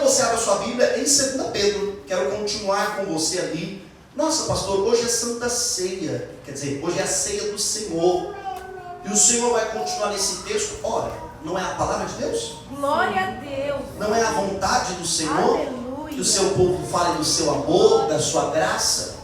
você abra sua Bíblia em 2 Pedro. Quero continuar com você ali. Nossa, pastor, hoje é Santa Ceia. Quer dizer, hoje é a ceia do Senhor. E o Senhor vai continuar nesse texto. Ora, não é a palavra de Deus? Glória a Deus. Não é a vontade do Senhor? Aleluia. Que o seu povo fale do seu amor, da sua graça.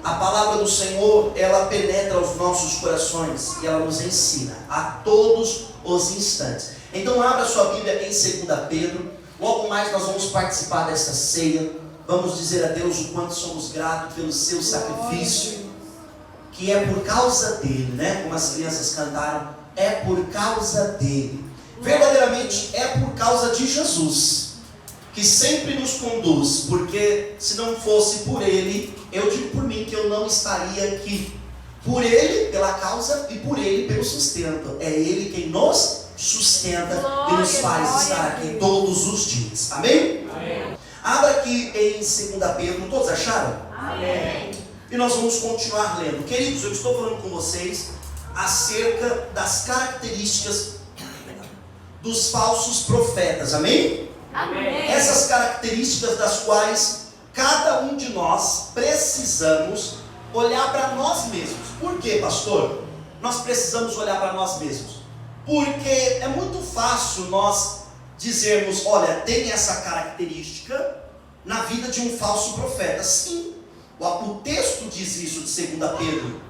A palavra do Senhor, ela penetra os nossos corações e ela nos ensina a todos os instantes. Então abra sua Bíblia em 2 Pedro. Logo mais nós vamos participar desta ceia. Vamos dizer a Deus o quanto somos gratos pelo seu sacrifício, que é por causa dele, né? Como as crianças cantaram, é por causa dele. Verdadeiramente é por causa de Jesus, que sempre nos conduz, porque se não fosse por ele, eu digo por mim que eu não estaria aqui. Por ele, pela causa, e por ele, pelo sustento. É ele quem nos sustenta e nos faz estar aqui todos os dias. Amém? Amém. Abra aqui em 2 Pedro, todos acharam? Amém. E nós vamos continuar lendo. Queridos, eu estou falando com vocês acerca das características dos falsos profetas. Amém? Amém. Essas características das quais cada um de nós precisamos olhar para nós mesmos. Por quê, pastor? Nós precisamos olhar para nós mesmos. Porque é muito fácil nós dizermos, olha, tem essa característica na vida de um falso profeta. Sim, o texto diz isso de 2 Pedro,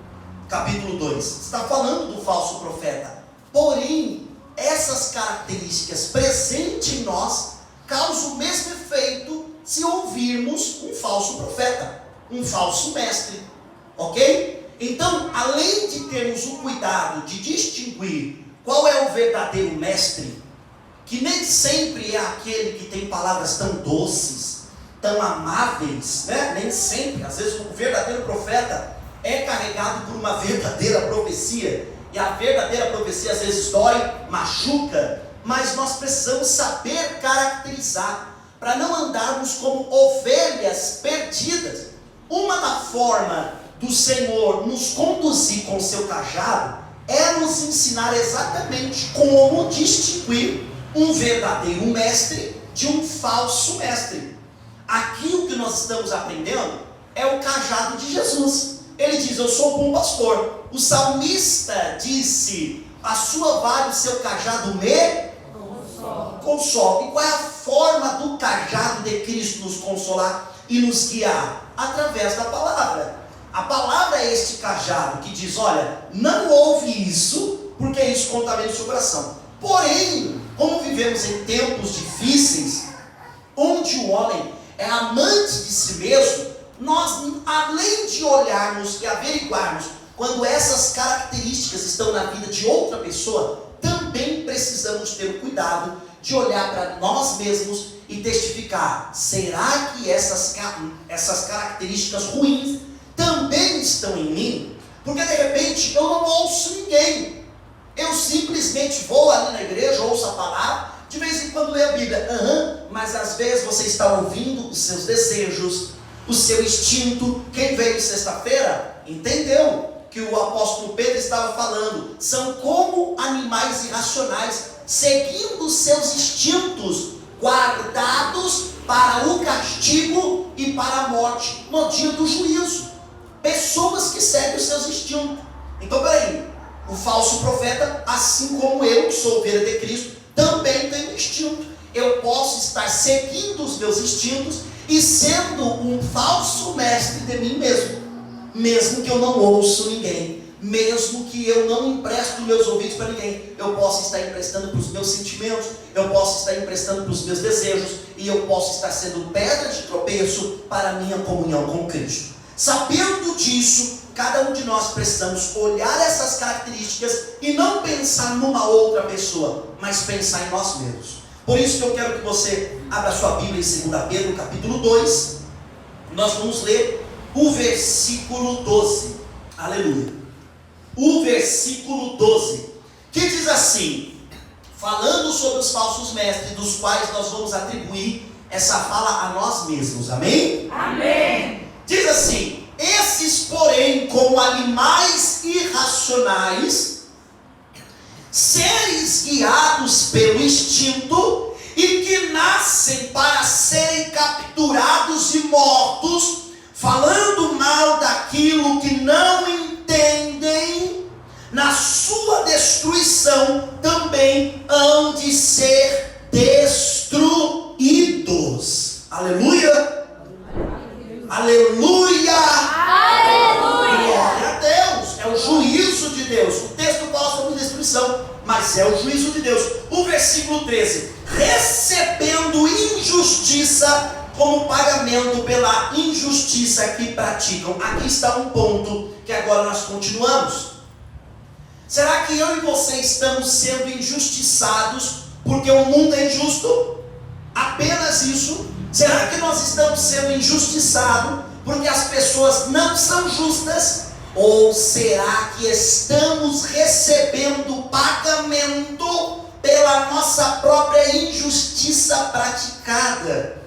capítulo 2. Está falando do falso profeta. Porém, essas características presentes em nós causam o mesmo efeito se ouvirmos um falso profeta, um falso mestre. Ok? Então, além de termos o cuidado de distinguir qual é o verdadeiro mestre, que nem sempre é aquele que tem palavras tão doces, tão amáveis, né? Nem sempre. Às vezes o verdadeiro profeta é carregado por uma verdadeira profecia, e a verdadeira profecia às vezes dói, machuca, mas nós precisamos saber caracterizar, para não andarmos como ovelhas perdidas. Uma da forma do Senhor nos conduzir com o seu cajado é nos ensinar exatamente como distinguir um verdadeiro mestre de um falso mestre. Aqui o que nós estamos aprendendo é o cajado de Jesus. Ele diz, eu sou o bom pastor. O salmista disse, a sua vara e o seu cajado me consola. E qual é a forma do cajado de Cristo nos consolar e nos guiar? Através da palavra. A palavra é este cajado que diz, olha, não ouve isso, porque isso contamina o seu coração. Porém, como vivemos em tempos difíceis, onde o homem é amante de si mesmo, nós, além de olharmos e averiguarmos quando essas características estão na vida de outra pessoa, também precisamos ter o cuidado de olhar para nós mesmos e testificar, será que essas características ruins também estão em mim? Porque de repente eu não ouço ninguém, eu simplesmente vou ali na igreja, ouço a palavra, de vez em quando leio a Bíblia, mas às vezes você está ouvindo os seus desejos, o seu instinto. Quem veio sexta-feira entendeu que o apóstolo Pedro estava falando, são como animais irracionais, seguindo os seus instintos, guardados para o castigo e para a morte no dia do juízo. Pessoas que seguem os seus instintos. Então peraí, o falso profeta, assim como eu, que sou ovelha de Cristo, também tenho instinto. Eu posso estar seguindo os meus instintos e sendo um falso mestre de mim mesmo, mesmo que eu não ouço ninguém, mesmo que eu não empresto meus ouvidos para ninguém. Eu posso estar emprestando para os meus sentimentos, eu posso estar emprestando para os meus desejos, e eu posso estar sendo pedra de tropeço para a minha comunhão com Cristo. Sabendo disso, cada um de nós precisamos olhar essas características e não pensar numa outra pessoa, mas pensar em nós mesmos. Por isso que eu quero que você abra sua Bíblia em 2 Pedro, capítulo 2. Nós vamos ler o versículo 12. Aleluia. O versículo 12, que diz assim, falando sobre os falsos mestres, dos quais nós vamos atribuir essa fala a nós mesmos. Amém? Amém. Diz assim, esses porém como animais irracionais, seres guiados pelo instinto e que nascem para ser destruição também hão de ser destruídos. Aleluia! Aleluia! Glória a Deus! É o juízo de Deus. O texto fala sobre destruição, mas é o juízo de Deus. O versículo 13: recebendo injustiça como pagamento pela injustiça que praticam. Aqui está um ponto que agora nós continuamos. Será que eu e você estamos sendo injustiçados porque o mundo é injusto? Apenas isso? Será que nós estamos sendo injustiçados porque as pessoas não são justas? Ou será que estamos recebendo pagamento pela nossa própria injustiça praticada?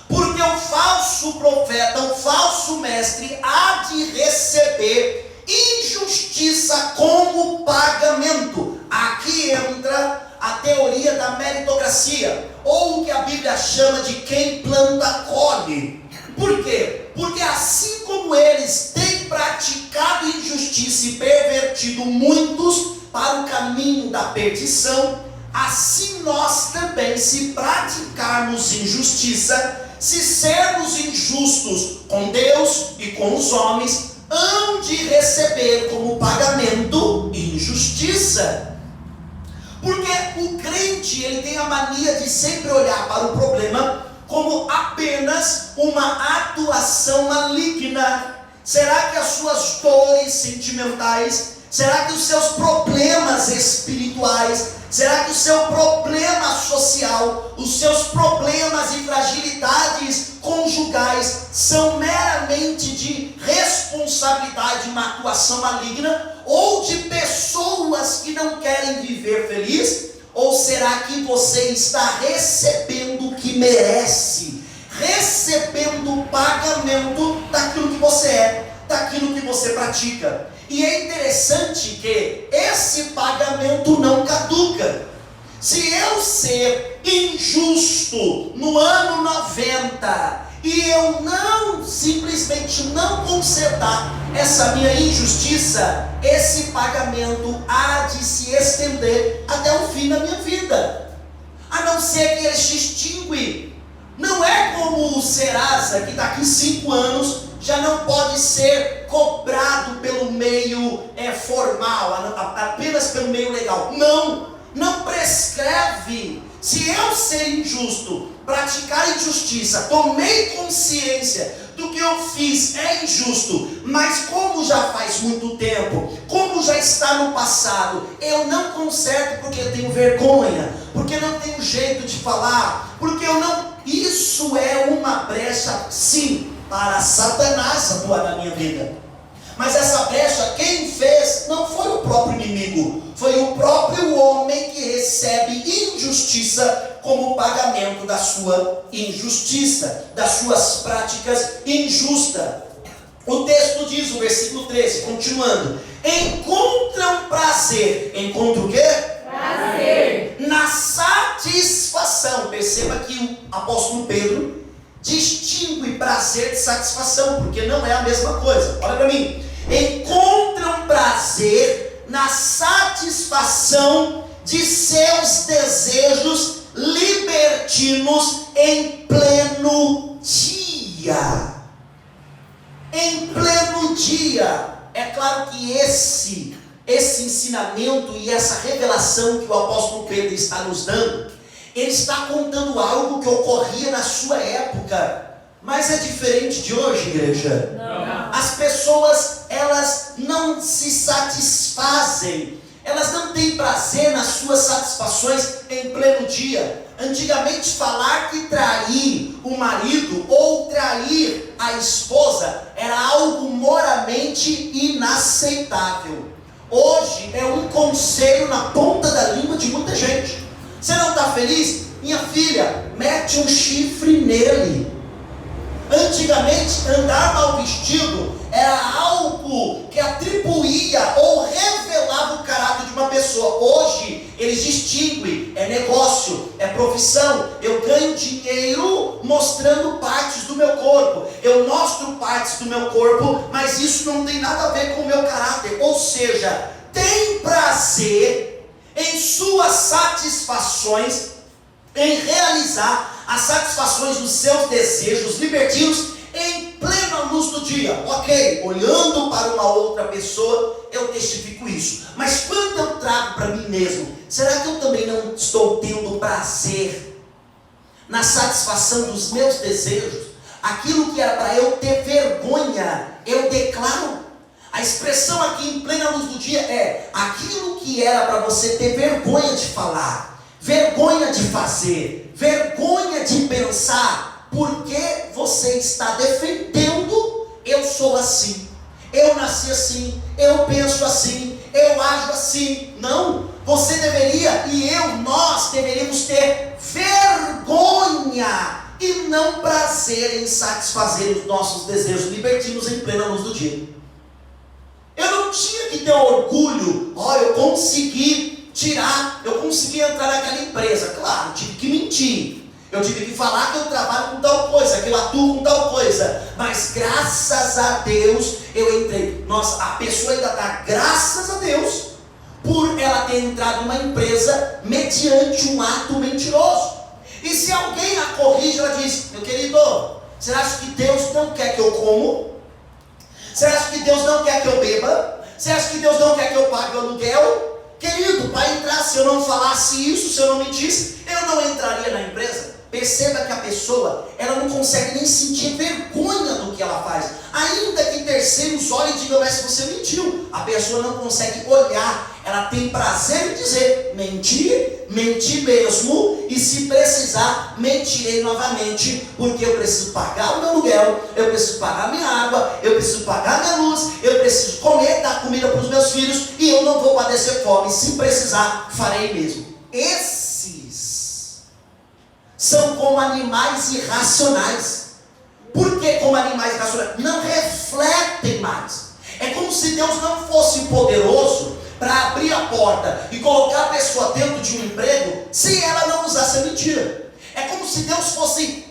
Porque o falso profeta, o falso mestre, há de receber injustiça como pagamento. Aqui entra a teoria da meritocracia, ou o que a Bíblia chama de quem planta colhe. Por quê? Porque assim como eles têm praticado injustiça e pervertido muitos para o caminho da perdição, assim nós também, se praticarmos injustiça, se sermos injustos com Deus e com os homens, hão de receber como pagamento injustiça. Porque o crente, ele tem a mania de sempre olhar para o problema como apenas uma atuação maligna. Será que as suas dores sentimentais, será que os seus problemas espirituais, será que o seu problema social, os seus problemas e fragilidades conjugais são meramente de responsabilidade de uma atuação maligna, ou de pessoas que não querem viver feliz? Ou será que você está recebendo o que merece, recebendo o pagamento daquilo que você é, daquilo que você pratica? E é interessante que esse pagamento não caduca. Se eu ser injusto no ano 90 e eu não, simplesmente não consertar essa minha injustiça, esse pagamento há de se estender até o fim da minha vida. A não ser que ele se extingue. Não é como o Serasa, que daqui 5 anos já não pode ser cobrado pelo meio formal, apenas pelo meio legal. Não prescreve. Se eu ser injusto, praticar injustiça, tomei consciência do que eu fiz é injusto, mas como já faz muito tempo, como já está no passado, eu não conserto porque eu tenho vergonha, porque não tenho jeito de falar, porque eu não... Isso é uma brecha, sim, para Satanás atuar na minha vida. Mas essa brecha, quem fez não foi o próprio inimigo, foi o próprio homem que recebe injustiça como pagamento da sua injustiça, das suas práticas injustas. O texto diz, o versículo 13, continuando: encontram prazer. Encontram o quê? Prazer. Na satisfação. Perceba que o apóstolo Pedro distingue prazer de satisfação, porque não é a mesma coisa. Olha para mim. Encontram prazer na satisfação de seus desejos libertinos em pleno dia. Em pleno dia. É claro que esse ensinamento e essa revelação que o apóstolo Pedro está nos dando, ele está contando algo que ocorria na sua época. Mas é diferente de hoje, igreja? Não. As pessoas, elas não se satisfazem, elas não têm prazer nas suas satisfações em pleno dia. Antigamente, falar que trair o marido ou trair a esposa era algo moralmente inaceitável. Hoje é um conselho na ponta da língua de muita gente. Você não está feliz? Minha filha, mete um chifre nele. Antigamente, andar mal vestido era algo que atribuía ou revelava o caráter de uma pessoa. Hoje, eles distinguem, é negócio, é profissão. Eu ganho dinheiro mostrando partes do meu corpo. Eu mostro partes do meu corpo, mas isso não tem nada a ver com o meu caráter. Ou seja, tem prazer em suas satisfações, em realizar as satisfações dos seus desejos libertinos em plena luz do dia. Ok, olhando para uma outra pessoa, eu testifico isso. Mas quando eu trago para mim mesmo, será que eu também não estou tendo prazer na satisfação dos meus desejos? Aquilo que era para eu ter vergonha, eu declaro. A expressão aqui em plena luz do dia é aquilo que era para você ter vergonha de falar, vergonha de fazer, vergonha de pensar, porque você está defendendo: eu sou assim, eu nasci assim, eu penso assim, eu ajo assim. Não, você deveria, nós deveríamos ter vergonha e não prazer em satisfazer os nossos desejos libertinos em plena luz do dia. Eu não tinha que ter orgulho: eu consegui entrar naquela empresa. Claro, eu tive que mentir, eu tive que falar que eu trabalho com tal coisa, que eu atuo com tal coisa, mas graças a Deus eu entrei. Nossa, a pessoa ainda dá graças a Deus por ela ter entrado numa empresa mediante um ato mentiroso. E se alguém a corrige, ela diz: meu querido, você acha que Deus não quer que eu como? Você acha que Deus não quer que eu beba? Você acha que Deus não quer que eu pague o aluguel? Querido, para entrar, se eu não falasse isso, se eu não mentisse, eu não entraria na empresa. Perceba que a pessoa, ela não consegue nem sentir vergonha do que ela faz. Ainda que terceiros olhem e digam: mas você mentiu. A pessoa não consegue olhar. Ela tem prazer em dizer: menti mesmo, e se precisar, mentirei novamente, porque eu preciso pagar o meu aluguel, eu preciso pagar minha água, eu preciso pagar minha luz, eu preciso comer, dar comida para os meus filhos, e eu não vou padecer fome. Se precisar, farei mesmo. Esses são como animais irracionais. Por que como animais irracionais? Não refletem mais. É como se Deus não fosse poderoso para abrir a porta e colocar a pessoa dentro de um emprego se ela não usasse a mentira. É como se Deus fosse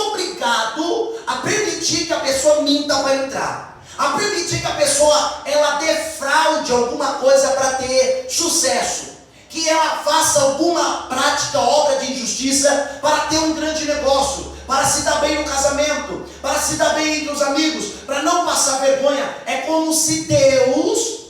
obrigado a permitir que a pessoa minta para entrar, a permitir que a pessoa ela defraude alguma coisa para ter sucesso, que ela faça alguma prática, obra de injustiça para ter um grande negócio, para se dar bem no casamento, para se dar bem entre os amigos, para não passar vergonha. É como se Deus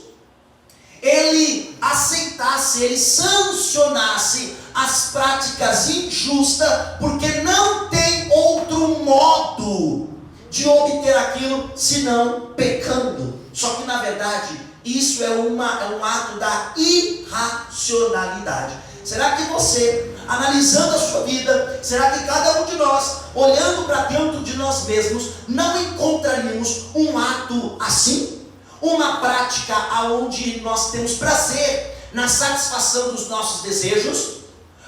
ele aceitasse, ele sancionasse as práticas injustas, porque não tem outro modo de obter aquilo senão pecando. Só que na verdade isso é um ato da irracionalidade. Será que você, analisando a sua vida, será que cada um de nós, olhando para dentro de nós mesmos, não encontraríamos um ato assim? Uma prática onde nós temos prazer na satisfação dos nossos desejos?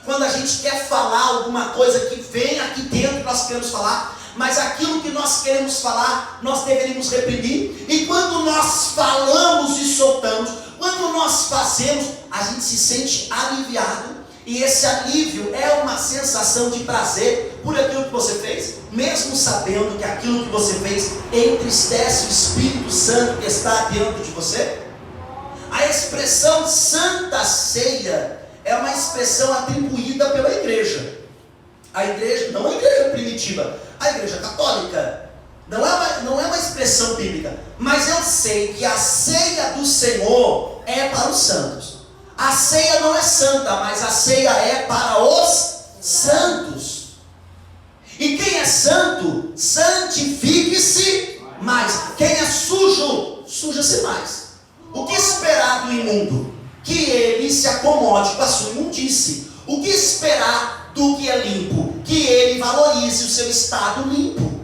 Quando a gente quer falar alguma coisa que vem aqui dentro, nós queremos falar, mas aquilo que nós queremos falar, nós deveríamos reprimir. E quando nós falamos e soltamos, quando nós fazemos, a gente se sente aliviado. E esse alívio é uma sensação de prazer por aquilo que você fez, mesmo sabendo que aquilo que você fez entristece o Espírito Santo que está dentro de você. A expressão Santa Ceia é uma expressão atribuída pela igreja. A igreja, não a igreja primitiva, a igreja católica. Não é uma expressão bíblica, mas eu sei que a ceia do Senhor é para os santos. A ceia não é santa, mas a ceia é para os santos. E quem é santo, santifique-se mais. Quem é sujo, suja-se mais. O que esperar do imundo? Que ele se acomode com a sua imundície. O que esperar do que é limpo? Que ele valorize o seu estado limpo.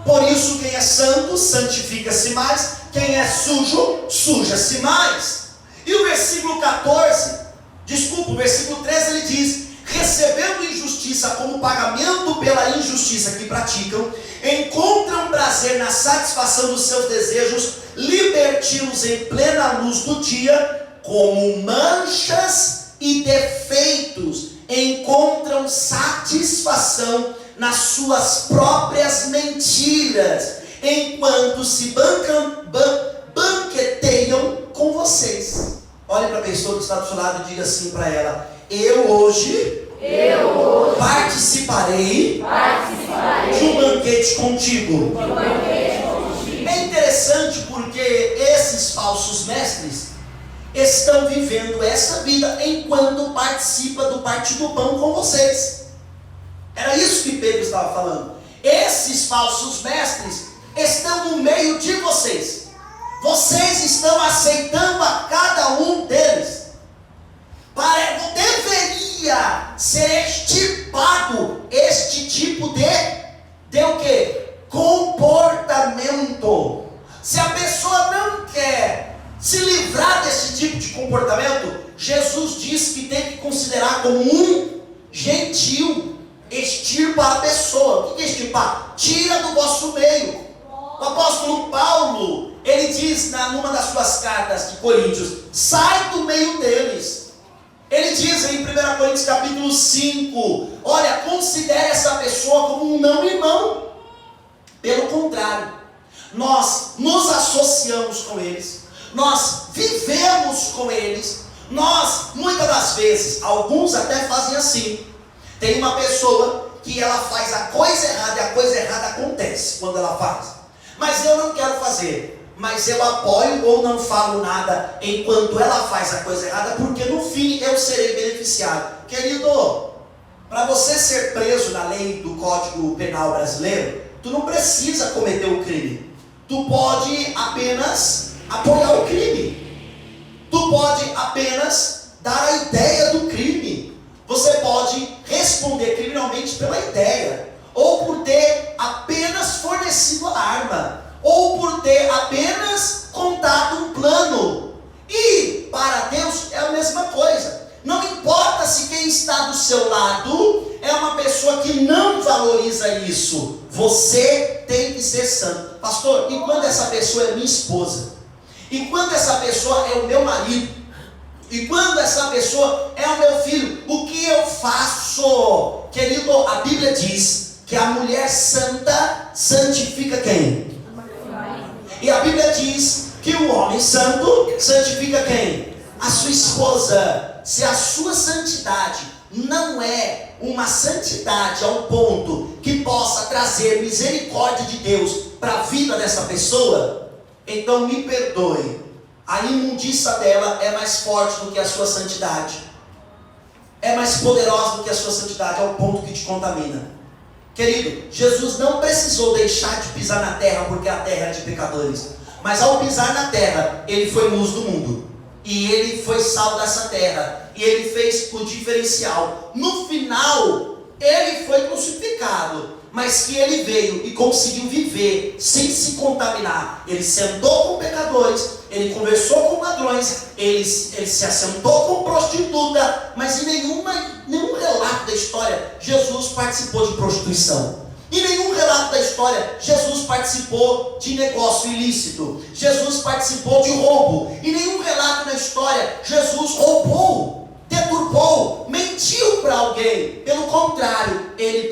Por isso, quem é santo, santifica-se mais. Quem é sujo, suja-se mais. E o versículo 13 ele diz: recebendo injustiça como pagamento pela injustiça que praticam, encontram prazer na satisfação dos seus desejos libertinos em plena luz do dia, como manchas e defeitos encontram satisfação nas suas próprias mentiras, enquanto se banqueteiam com você. vocês. Olhe para a pessoa que está do seu lado e diga assim para ela: eu hoje participarei de um banquete contigo. É interessante porque esses falsos mestres estão vivendo essa vida enquanto participa do partir do pão com vocês. Era isso que Pedro estava falando. Esses falsos mestres estão no meio de vocês. Vocês estão aceitando a cada um deles. Deveria ser extirpado este tipo de o quê? Comportamento. Se a pessoa não quer se livrar desse tipo de comportamento, Jesus diz que tem que considerar como um gentil. Extirpa a pessoa. O que é extirpar? Tira do vosso meio. O apóstolo Paulo, ele diz numa das suas cartas de Coríntios: sai do meio deles. Ele diz em 1 Coríntios capítulo 5, olha, considere essa pessoa como um não irmão. Pelo contrário, nós nos associamos com eles, nós vivemos com eles, nós, muitas das vezes, alguns até fazem assim. Tem uma pessoa que ela faz a coisa errada e a coisa errada acontece quando ela faz. Mas eu não quero fazer. Mas eu apoio ou não falo nada enquanto ela faz a coisa errada, porque no fim eu serei beneficiado. Querido, para você ser preso na lei do Código Penal brasileiro, tu não precisa cometer o crime. Tu pode apenas apoiar o crime. Tu pode apenas dar a ideia do crime. Você pode responder criminalmente pela ideia, ou por ter apenas fornecido a arma, ou por ter apenas contado um plano. E para Deus é a mesma coisa. Não importa se quem está do seu lado é uma pessoa que não valoriza isso. Você tem que ser santo. Pastor, e quando essa pessoa é minha esposa? E quando essa pessoa é o meu marido? E quando essa pessoa é o meu filho? O que eu faço? Querido, a Bíblia diz que a mulher santa santifica quem? E a Bíblia diz que o homem santo santifica quem? A sua esposa. Se a sua santidade não é uma santidade ao ponto que possa trazer misericórdia de Deus para a vida dessa pessoa, então me perdoe, a imundícia dela é mais forte do que a sua santidade, é mais poderosa do que a sua santidade, ao ponto que te contamina. Querido, Jesus não precisou deixar de pisar na terra porque a terra era de pecadores, mas ao pisar na terra, ele foi luz do mundo, e ele foi sal dessa terra, e ele fez o diferencial. No final, ele foi crucificado, mas que ele veio e conseguiu viver sem se contaminar. Ele sentou com pecadores, ele conversou com ladrões, ele se assentou com prostituta, mas em nenhum relato da história Jesus participou de prostituição. Em nenhum relato da história Jesus participou de negócio ilícito. Jesus participou de roubo. Em nenhum relato da história Jesus roubou, deturpou, mentiu para alguém. Pelo contrário, ele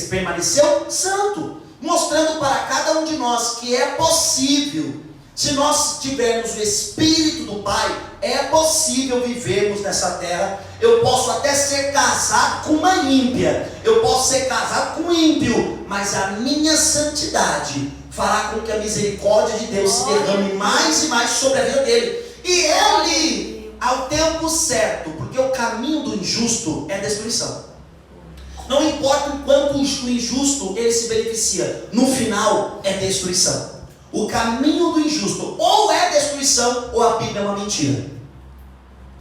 permaneceu santo, mostrando para cada um de nós que é possível, se nós tivermos o Espírito do Pai, é possível vivermos nessa terra. Eu posso até ser casado com uma ímpia, eu posso ser casado com um ímpio, mas a minha santidade fará com que a misericórdia de Deus se derrame mais e mais sobre a vida dele. E ele, ao tempo certo, porque o caminho do injusto é destruição. Não importa o quanto o injusto ele se beneficia, no final é destruição. O caminho do injusto ou é destruição ou a Bíblia é uma mentira.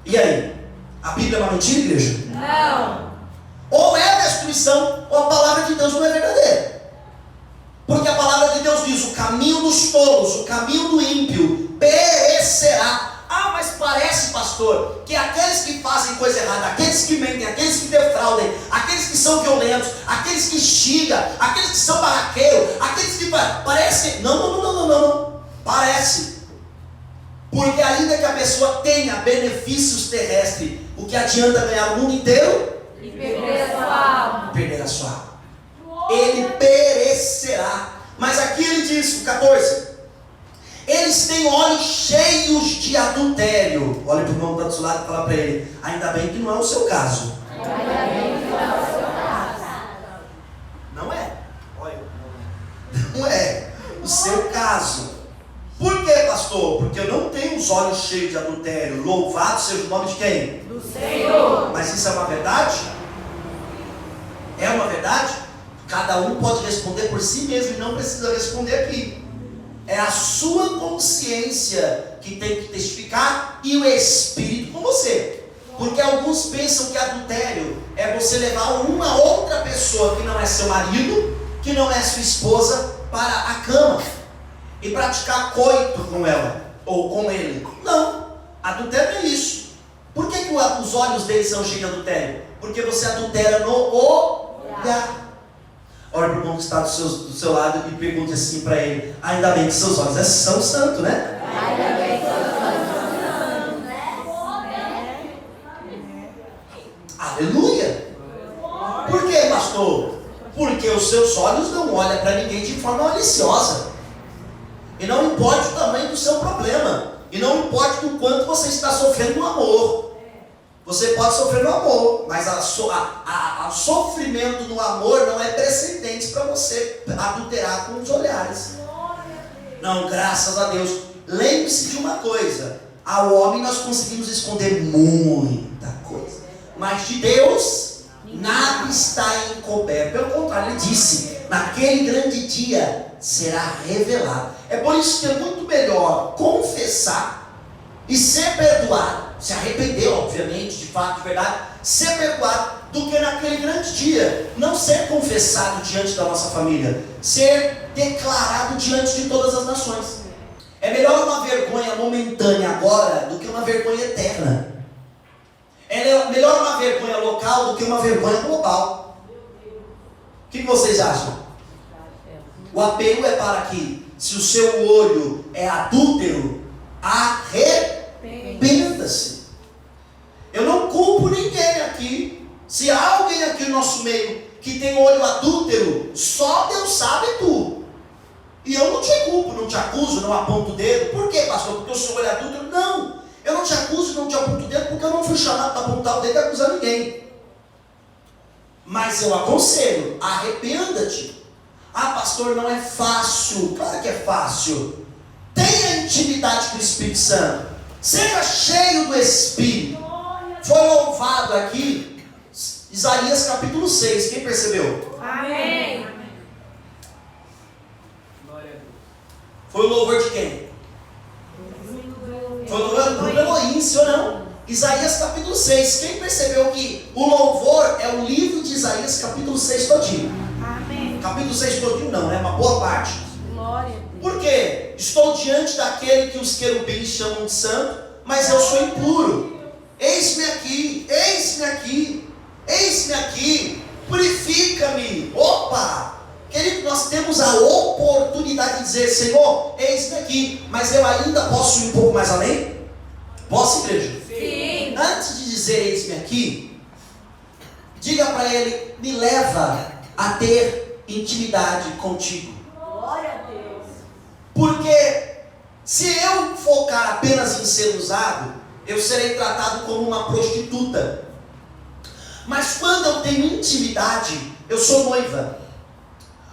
E aí? A Bíblia é uma mentira, igreja? Não. Ou é destruição ou a palavra de Deus não é verdadeira. Porque a palavra de Deus diz: o caminho dos tolos, o caminho do ímpio perecerá. Ah, mas parece, pastor, que aqueles que fazem coisa errada, aqueles que mentem, aqueles que defraudem, aqueles que são violentos, aqueles que xingam, aqueles que são barraqueiros, aqueles que parece. Não. Parece. Porque ainda que a pessoa tenha benefícios terrestres, o que adianta ganhar o mundo inteiro? E perder a sua alma. Perder a sua alma. Ele perecerá. Mas aqui ele diz, o 14: Eles têm olhos cheios de adultério. Olha para o irmão que está do seu lado e fala para ele: ainda bem que não é o seu caso. Ainda bem que não é o seu caso. Não é. Olha, não é o seu caso. Por quê, pastor? Porque eu não tenho os olhos cheios de adultério. Louvado seja o nome de quem? Do Senhor. Mas isso é uma verdade? É uma verdade? Cada um pode responder por si mesmo e não precisa responder aqui. É a sua consciência que tem que testificar e o Espírito com você. Porque alguns pensam que adultério é você levar uma outra pessoa que não é seu marido, que não é sua esposa, para a cama e praticar coito com ela ou com ele. Não, adultério é isso. Por que os olhos dele são cheios de adultério? Porque você adultera no olhar. Olha para o irmão que está do seu lado e pergunte assim para ele: ainda bem que seus olhos são santos, né? Ainda bem que seus olhos são santos, né? Aleluia! Por que, pastor? Porque os seus olhos não olham para ninguém de forma maliciosa. E não importa o tamanho do seu problema. E não importa o quanto você está sofrendo no amor. Você pode sofrer no amor, mas o sofrimento no amor não é precedente para você adulterar com os olhares. Não, graças a Deus. Lembre-se de uma coisa: ao homem nós conseguimos esconder muita coisa, mas de Deus nada está encoberto. Pelo contrário, ele disse: naquele grande dia será revelado. É por isso que é muito melhor confessar e ser perdoado, se arrepender, obviamente, de fato, de verdade, ser perdoado, do que naquele grande dia não ser confessado diante da nossa família, ser declarado diante de todas as nações. É melhor uma vergonha momentânea agora do que uma vergonha eterna. É melhor uma vergonha local do que uma vergonha global. O que vocês acham? O apelo é para que, se o seu olho é adúltero, arrependa-se. Eu não culpo ninguém aqui. Se há alguém aqui no nosso meio que tem olho adúltero, só Deus sabe tudo. E eu não te culpo, não te acuso, não aponto o dedo. Por quê, pastor? Porque o seu olho é adúltero? Não. Eu não te acuso, não te aponto o dedo, porque eu não fui chamado para apontar o dedo e acusar ninguém. Mas eu aconselho: arrependa-te. Ah, pastor, não é fácil. Claro que é fácil. Tenha intimidade com o Espírito Santo. Seja cheio do Espírito. Foi louvado aqui Isaías capítulo 6. Quem percebeu? Amém. Foi o louvor de quem? Foi o louvor do Elohim, sim ou não? Isaías capítulo 6. Quem percebeu que o louvor é o livro de Isaías capítulo 6 todinho? Amém. Capítulo 6 todinho não, é uma boa parte. Glória a Deus. Por quê? Estou diante daquele que os querubins chamam de santo, mas eu sou impuro. Eis-me aqui, eis-me aqui, eis-me aqui, purifica-me. Opa! Querido, nós temos a oportunidade de dizer: Senhor, eis-me aqui, mas eu ainda posso ir um pouco mais além? Posso, igreja? Sim. Antes de dizer eis-me aqui, diga para ele: me leva a ter intimidade contigo. Glória a Deus. Porque se eu focar apenas em ser usado, eu serei tratado como uma prostituta. Mas quando eu tenho intimidade, eu sou noiva.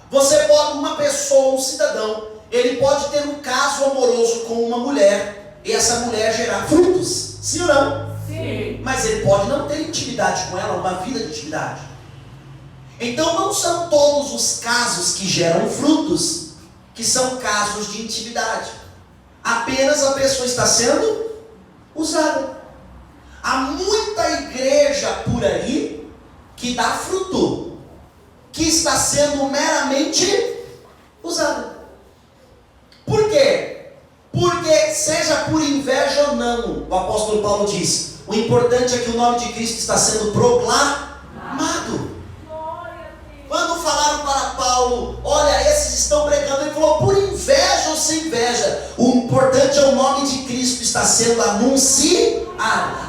Você pode, uma pessoa, um cidadão, ele pode ter um caso amoroso com uma mulher, e essa mulher gerar frutos, sim ou não? Sim. Mas ele pode não ter intimidade com ela, uma vida de intimidade. Então não são todos os casos que geram frutos que são casos de intimidade. Apenas a pessoa está sendo usada. Há muita igreja por aí que dá fruto, que está sendo meramente usada. Por quê? Porque seja por inveja ou não, o apóstolo Paulo diz, o importante é que o nome de Cristo está sendo proclamado. Quando falaram para Paulo: olha, esses estão pregando, ele falou: por inveja ou sem inveja, o importante é o nome de Cristo está sendo anunciado.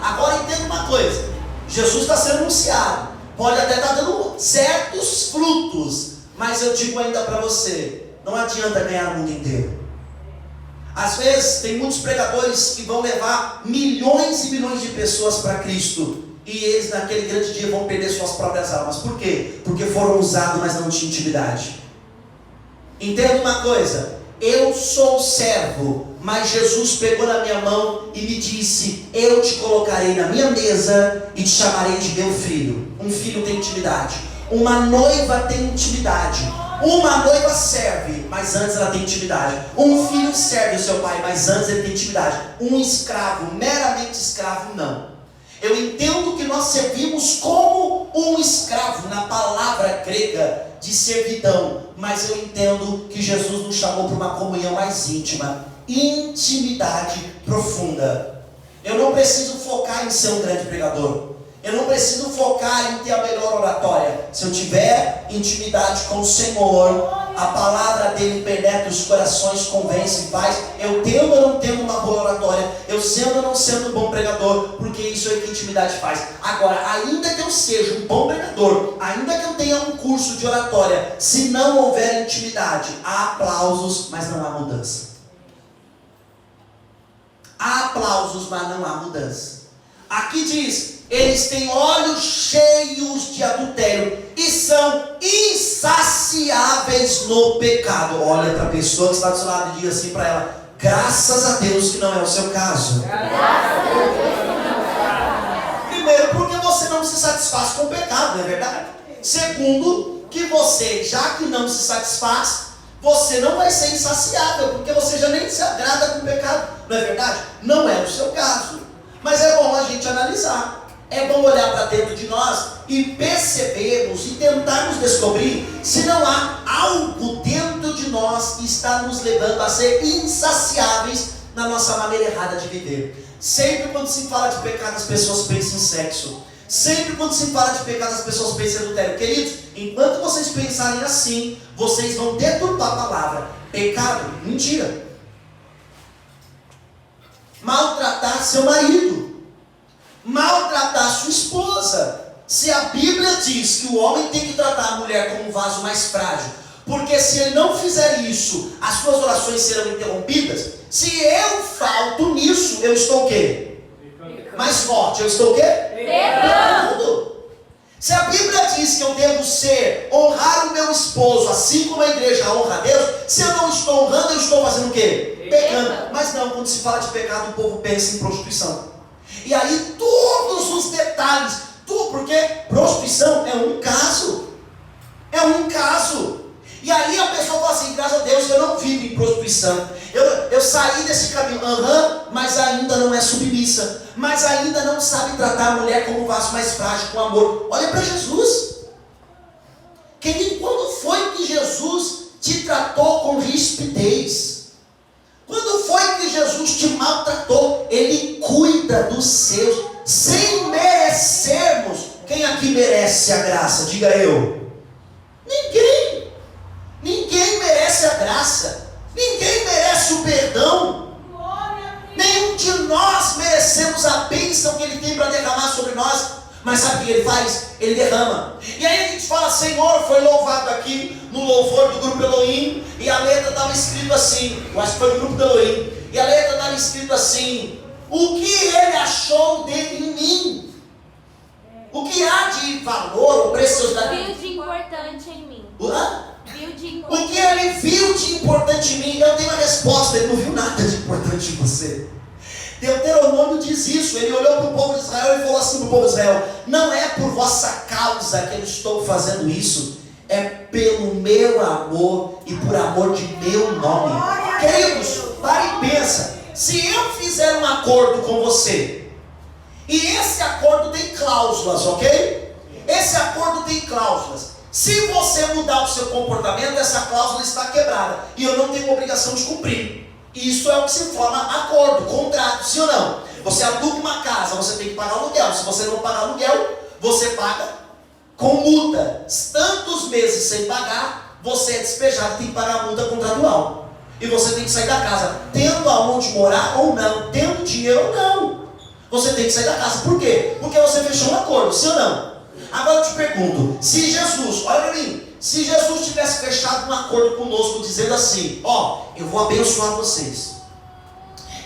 Agora entenda uma coisa: Jesus está sendo anunciado, pode até estar dando certos frutos, mas eu digo ainda para você: não adianta ganhar o mundo inteiro. Às vezes tem muitos pregadores que vão levar milhões e milhões de pessoas para Cristo, e eles naquele grande dia vão perder suas próprias almas. Por quê? Porque foram usados, mas não tinham intimidade. Entenda uma coisa: eu sou servo, mas Jesus pegou na minha mão e me disse: eu te colocarei na minha mesa e te chamarei de meu filho. Um filho tem intimidade, uma noiva tem intimidade. Uma noiva serve, mas antes ela tem intimidade. Um filho serve o seu pai, mas antes ele tem intimidade. Um escravo, meramente escravo, não. Eu entendo que nós servimos como um escravo, na palavra grega de servidão. Mas eu entendo que Jesus nos chamou para uma comunhão mais íntima, intimidade profunda. Eu não preciso focar em ser um grande pregador. Eu não preciso focar em ter a melhor oratória. Se eu tiver intimidade com o Senhor, a palavra dele penetra os corações, convence e faz. Eu tendo ou não tendo uma boa oratória, eu sendo ou não sendo um bom pregador, porque isso é o que a intimidade faz. Agora, ainda que eu seja um bom pregador, ainda que eu tenha um curso de oratória, se não houver intimidade, há aplausos, mas não há mudança. Há aplausos, mas não há mudança. Aqui diz: eles têm olhos cheios de adultério e são insaciáveis no pecado. Olha para a pessoa que está do seu lado e diz assim para ela: graças a Deus que não é o seu caso. Primeiro, porque você não se satisfaz com o pecado, não é verdade? Segundo, que você, já que não se satisfaz, você não vai ser insaciável, porque você já nem se agrada com o pecado, não é verdade? Não é o seu caso. Mas é bom a gente analisar. É bom olhar para dentro de nós e percebermos e tentarmos descobrir se não há algo dentro de nós que está nos levando a ser insaciáveis na nossa maneira errada de viver. Sempre quando se fala de pecado, as pessoas pensam em sexo. Sempre quando se fala de pecado, as pessoas pensam em adultério. Queridos, enquanto vocês pensarem assim, vocês vão deturpar a palavra. Pecado, mentira. Maltratar seu marido, maltratar sua esposa. Se a Bíblia diz que o homem tem que tratar a mulher como um vaso mais frágil, porque se ele não fizer isso, as suas orações serão interrompidas. Se eu falto nisso, eu estou o quê? Mais forte, eu estou o quê? Pecando. Se a Bíblia diz que eu devo honrar o meu esposo, assim como a igreja honra a Deus, se eu não estou honrando, eu estou fazendo o quê? Pecando. Mas não, quando se fala de pecado, o povo pensa em prostituição. E aí todos os detalhes, porque prostituição é um caso. É um caso. E aí a pessoa fala assim: graças a Deus eu não vivo em prostituição. Eu saí desse caminho, mas ainda não é submissa. Mas ainda não sabe tratar a mulher como um vaso mais frágil, com amor. Olha para Jesus. Querido, quando foi que Jesus te tratou com rispidez? Quando foi que Jesus te maltratou? Ele cuida dos seus, sem merecermos. Quem aqui merece a graça? Diga eu. Ninguém. Ninguém merece a graça. Ninguém merece o perdão. Nenhum de nós merecemos a bênção que Ele tem para derramar sobre nós. Mas sabe o que Ele faz? Ele derrama. E aí a gente fala: Senhor, foi louvado aqui no louvor do grupo Elohim, e a letra estava escrito assim, eu acho que foi do grupo do Elohim, e a letra estava escrito assim: o que Ele achou dele em mim? O que há de valor ou preciosidade? Viu de importante em mim. O que Ele viu de importante em mim? Eu tenho a resposta: Ele não viu nada de importante em você. Deuteronômio diz isso. Ele olhou para o povo de Israel e falou assim para o povo de Israel: não é por vossa causa que eu estou fazendo isso, é pelo meu amor e por amor de meu nome. Queridos, pare e pensa. Se eu fizer um acordo com você, e esse acordo tem cláusulas, ok? Esse acordo tem cláusulas. Se você mudar o seu comportamento, essa cláusula está quebrada e eu não tenho obrigação de cumprir. Isso é o que se forma acordo, contrato, sim ou não? Você aluga uma casa, você tem que pagar aluguel. Se você não pagar aluguel, você paga com multa. Tantos meses sem pagar, você é despejado e tem que pagar a multa contratual. E você tem que sair da casa, tendo aonde morar ou não, tendo dinheiro ou não. Você tem que sair da casa. Por quê? Porque você fechou um acordo, sim ou não? Agora eu te pergunto, se Jesus, olha para mim, se Jesus tivesse fechado um acordo conosco dizendo assim: ó, eu vou abençoar vocês,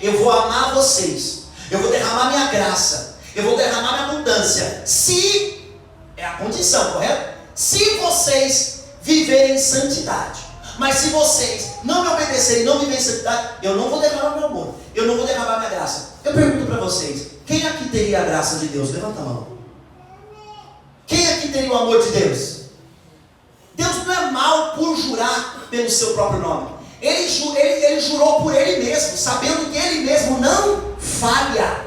eu vou amar vocês, eu vou derramar minha graça, eu vou derramar minha abundância, se, é a condição, correto? Se vocês viverem em santidade. Mas se vocês não me obedecerem, não viverem em santidade, eu não vou derramar meu amor, eu não vou derramar minha graça. Eu pergunto para vocês, quem aqui teria a graça de Deus? Levanta a mão. Quem aqui teria o amor de Deus? Deus não é mau por jurar pelo seu próprio nome. Ele jurou por Ele mesmo, sabendo que Ele mesmo não falha.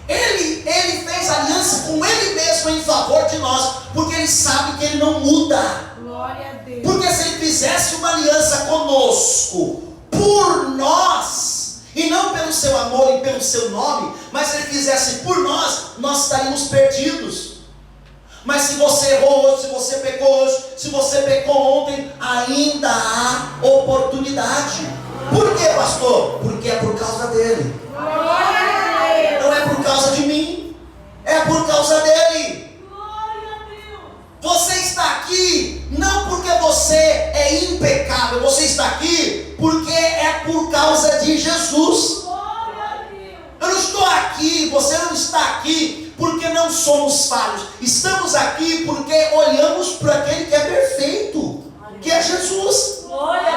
Ele fez aliança com Ele mesmo em favor de nós, porque Ele sabe que Ele não muda. Glória a Deus. Porque se Ele fizesse uma aliança conosco, por nós, e não pelo seu amor e pelo seu nome, mas se Ele fizesse por nós, nós estaríamos perdidos. Mas se você errou hoje, se você pecou hoje, se você pecou ontem, ainda há oportunidade. Por quê, pastor? Porque é por causa dele. Não é por causa de mim, é por causa dele. Você está aqui não porque você é impecável, você está aqui porque é por causa de Jesus. Eu não estou aqui, você não está aqui porque não somos falhos. Estamos aqui porque olhamos para aquele que é perfeito, que é Jesus.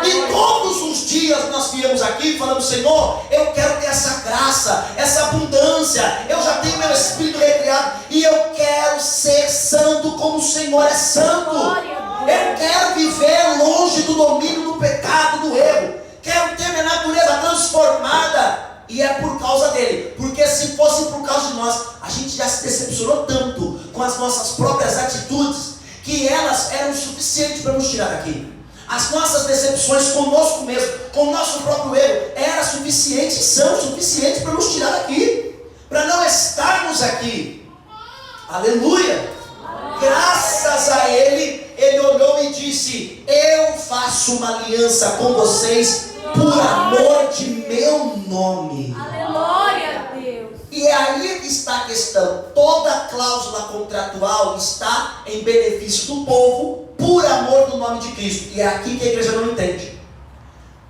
E todos os dias nós viemos aqui e falamos: Senhor, eu quero ter essa graça, essa abundância. Eu já tenho meu espírito recriado e eu quero ser santo como o Senhor é santo. Eu quero viver longe do domínio do pecado, do erro. Quero ter minha natureza transformada. E é por causa dele. Porque se fosse por causa de nós, a gente já se decepcionou tanto com as nossas próprias atitudes, que elas eram suficientes para nos tirar daqui. As nossas decepções conosco mesmo, com o nosso próprio erro, eram suficientes, são suficientes para nos tirar daqui, para não estarmos aqui. Aleluia! Graças a ele, ele olhou e disse: eu faço uma aliança com vocês por amor de meu nome. Glória a Deus. E é aí que está a questão. Toda cláusula contratual está em benefício do povo, por amor do nome de Cristo. E é aqui que a igreja não entende.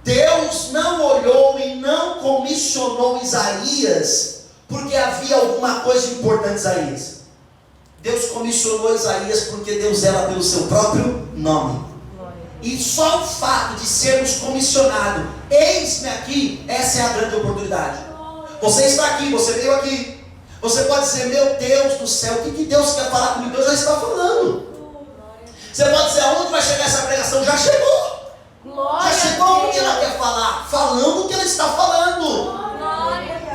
Deus não olhou e não comissionou Isaías porque havia alguma coisa importante em Isaías. Deus comissionou Isaías porque Deus zela pelo seu próprio nome. E só o fato de sermos comissionados, eis-me aqui, essa é a grande oportunidade. Você está aqui, você veio aqui. Você pode dizer: meu Deus do céu, o que Deus quer falar comigo? Deus já está falando. Você pode dizer: aonde vai chegar essa pregação? Já chegou. Já chegou onde ela quer falar, falando o que ela está falando.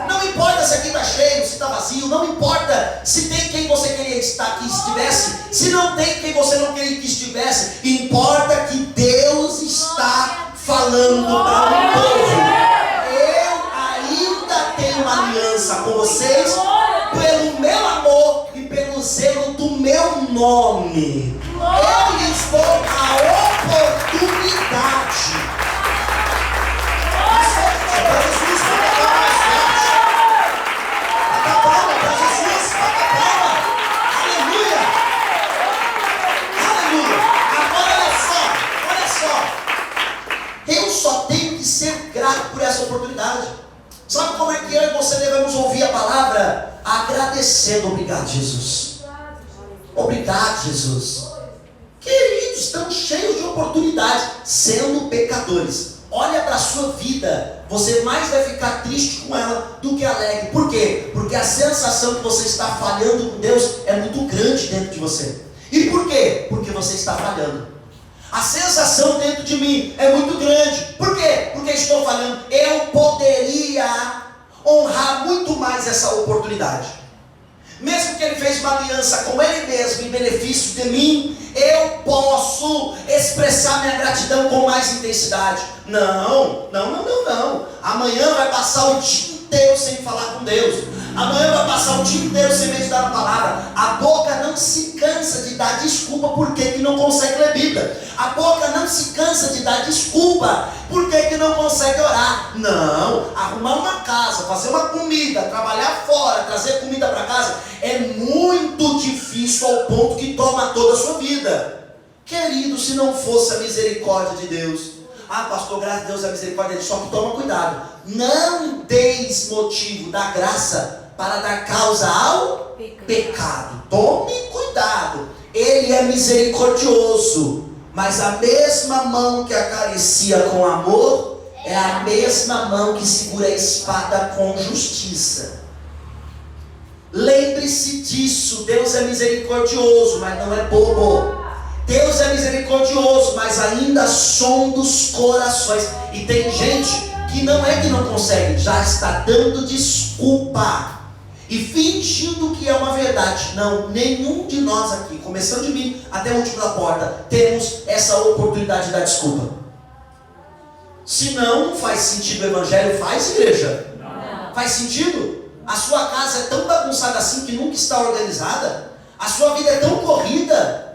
Não importa se aqui está cheio, se está vazio, não importa se tem quem você queria estar aqui estivesse, se não tem quem você não queria que estivesse, importa que Deus está falando para um povo. Eu ainda tenho uma aliança com vocês pelo meu amor e pelo zelo do meu nome. Eu lhes dou a oportunidade. Para Jesus, por essa oportunidade. Sabe como é que eu e você devemos ouvir a palavra? Agradecendo. Obrigado, Jesus. Obrigado, Jesus. Queridos, estamos cheios de oportunidade, sendo pecadores. Olha para a sua vida, você mais vai ficar triste com ela do que alegre. Por quê? Porque a sensação que você está falhando com Deus é muito grande dentro de você. E por quê? Porque você está falhando. A sensação dentro de mim é muito grande. Por quê? Porque estou falando. Eu poderia honrar muito mais essa oportunidade. Mesmo que ele fez uma aliança com ele mesmo em benefício de mim, eu posso expressar minha gratidão com mais intensidade. Não. Amanhã vai passar o dia inteiro sem falar com Deus. Amanhã vai passar o dia inteiro sem meditar na palavra. A boca não se cansa de dar desculpa porque que não consegue ler Bíblia. A boca não se cansa de dar desculpa porque que não consegue orar. Não, arrumar uma casa, fazer uma comida, trabalhar fora, trazer comida para casa é muito difícil ao ponto que toma toda a sua vida. Querido, se não fosse a misericórdia de Deus, Ah, pastor, graças a Deus a misericórdia dele. Só que toma cuidado. Não deis motivo da graça para dar causa ao pecado. Tome cuidado. Ele é misericordioso, mas a mesma mão que acaricia com amor é a mesma mão que segura a espada com justiça. Lembre-se disso. Deus é misericordioso, mas não é bobo. Deus é misericordioso, mas ainda sonda os corações. E tem gente que não é que não consegue, já está dando desculpa e fingindo que é uma verdade. Não, nenhum de nós aqui, começando de mim até o último da porta, temos essa oportunidade de dar desculpa. Se não faz sentido o evangelho, faz, igreja? Não. Faz sentido? A sua casa é tão bagunçada assim que nunca está organizada? A sua vida é tão corrida?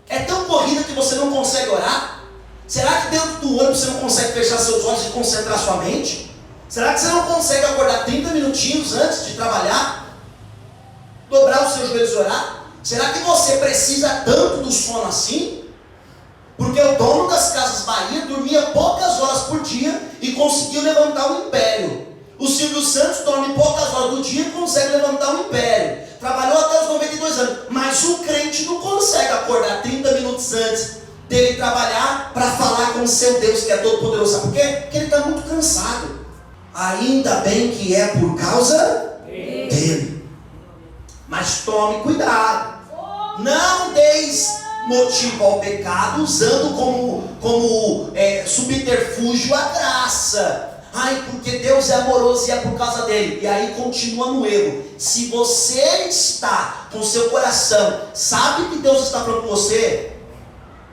É tão corrida que você não consegue orar? Será que dentro do ônibus você não consegue fechar seus olhos e concentrar sua mente? Será que você não consegue acordar 30 minutinhos antes de trabalhar? Dobrar os seus joelhos e orar? Será que você precisa tanto do sono assim? Porque o dono das Casas Bahia dormia poucas horas por dia e conseguiu levantar um império. O Silvio Santos dorme poucas horas do dia e consegue levantar um império. Trabalhou até os 92 anos. Mas o crente não consegue acordar 30 minutos antes dele trabalhar para falar com o seu Deus que é todo poderoso. Sabe por quê? Porque ele está muito cansado. Ainda bem que é por causa dele. Mas tome cuidado. Não deis motivo ao pecado usando como subterfúgio a graça. Ai, porque Deus é amoroso e é por causa dele. E aí continua no erro. Se você está com seu coração, sabe que Deus está falando com você,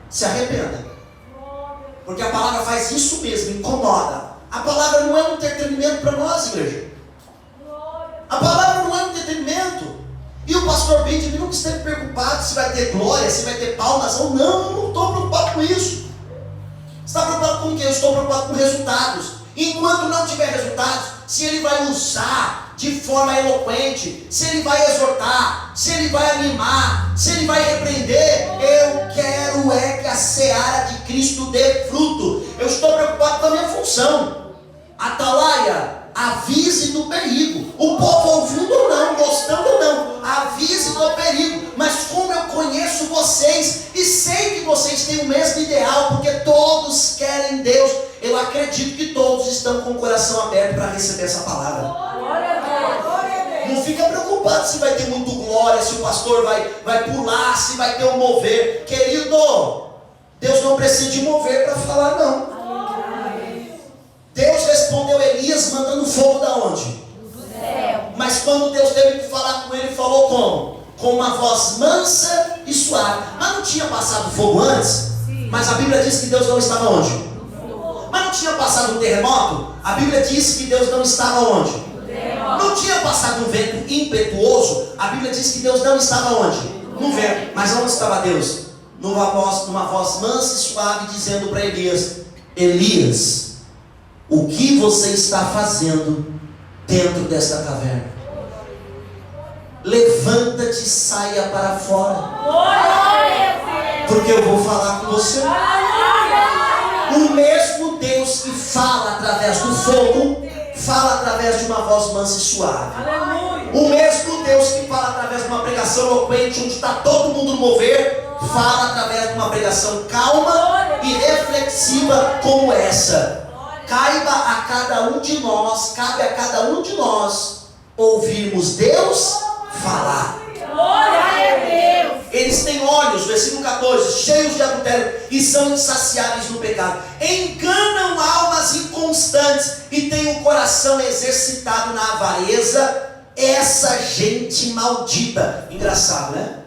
se arrependa. Porque a palavra faz isso mesmo, incomoda. A palavra não é um entretenimento para nós, igreja. A palavra não é um entretenimento. E o pastor Benjamin nunca esteve preocupado se vai ter glória, se vai ter palmas ou não. Eu não estou preocupado com isso. Você está preocupado com o quê? Eu estou preocupado com resultados. Enquanto não tiver resultados, se ele vai usar de forma eloquente, se ele vai exortar, se ele vai animar, se ele vai repreender, eu quero é que a seara de Cristo dê fruto. Eu estou preocupado com a minha função. Atalaia, avise do perigo. O povo ouvindo ou não, gostando ou não, avise do perigo. Mas como eu conheço vocês e sei que vocês têm o mesmo ideal, porque todos querem Deus, eu acredito que todos estão com o coração aberto para receber essa palavra. Não fica preocupado se vai ter muito glória, se o pastor vai pular, se vai ter um mover. Querido, Deus não precisa de mover para falar não. Deus respondeu Elias mandando fogo da onde? Do céu. Mas quando Deus teve que falar com ele, falou como? Com uma voz mansa e suave. Mas não tinha passado fogo antes? Sim. Mas a Bíblia diz que Deus não estava onde? Mas não tinha passado um terremoto? A Bíblia diz que Deus não estava onde? Não tinha passado um vento impetuoso? A Bíblia diz que Deus não estava onde? No vento. Mas onde estava Deus? Numa voz mansa e suave, dizendo para Elias: Elias, o que você está fazendo dentro desta caverna? Levanta-te e saia para fora, porque eu vou falar com você. O mesmo Deus que fala através do fogo, fala através de uma voz mansa e suave. O mesmo Deus que fala através de uma pregação eloquente, onde está todo mundo no mover, fala através de uma pregação calma e reflexiva como essa. Cabe a cada um de nós ouvirmos Deus falar. Glória a Deus. Eles têm olhos, versículo 14, cheios de adultério e são insaciáveis no pecado. Enganam almas inconstantes e têm o coração exercitado na avareza. Essa gente maldita. Engraçado, né?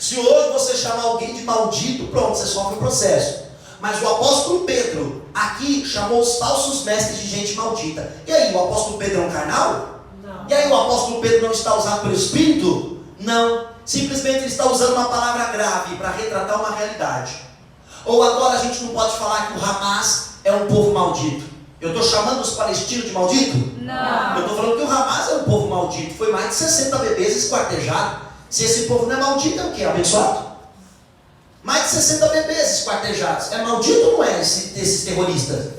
Se hoje você chamar alguém de maldito, pronto, você sofre o processo. Mas o apóstolo Pedro aqui chamou os falsos mestres de gente maldita. E aí, o apóstolo Pedro é um carnal? Não. E aí, o apóstolo Pedro não está usado pelo Espírito? Não. Simplesmente ele está usando uma palavra grave para retratar uma realidade. Ou agora a gente não pode falar que o Hamas é um povo maldito. Eu estou chamando os palestinos de maldito? Não. Eu estou falando que o Hamas é um povo maldito. Foi mais de 60 bebês esquartejados. Se esse povo não é maldito, é o quê? Abençoado? Mais de 60 bebês esquartejados. É maldito ou não é esses terroristas?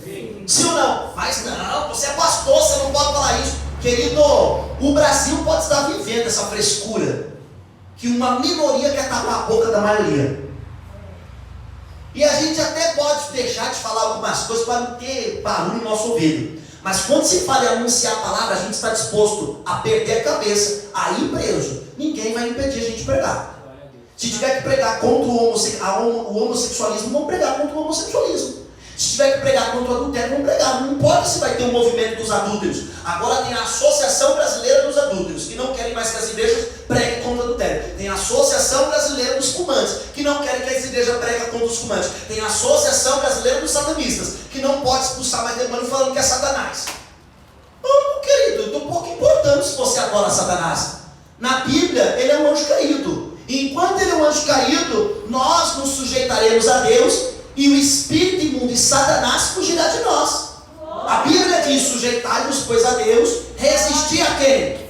Sim ou não? Mas não, você é pastor, você não pode falar isso. Querido, o Brasil pode estar vivendo essa frescura que uma minoria quer tapar a boca da maioria. E a gente até pode deixar de falar algumas coisas para não ter barulho no nosso ouvido. Mas quando se fala em anunciar a palavra, a gente está disposto a perder a cabeça, a ir preso. Ninguém vai impedir a gente de pregar. Se tiver que pregar contra o homossexualismo, vamos pregar contra o homossexualismo. Se tiver que pregar contra o adultério, vamos pregar. Não importa se vai ter um movimento dos adúlteros. Agora tem a Associação Brasileira dos Adúlteros, que não querem mais que as igrejas preguem contra o adultério. Tem a Associação Brasileira dos Fumantes, que não querem que as igrejas preguem contra os fumantes. Tem a Associação Brasileira dos Satanistas, que não pode expulsar mais demônio falando que é Satanás. Oh, querido, eu estou um pouco importando se você adora Satanás. Na Bíblia, ele é um anjo caído. E enquanto ele é um anjo caído, nós nos sujeitaremos a Deus, e o espírito imundo e Satanás fugirá de nós. A Bíblia diz: sujeitai-vos, pois, a Deus, resistir a quem?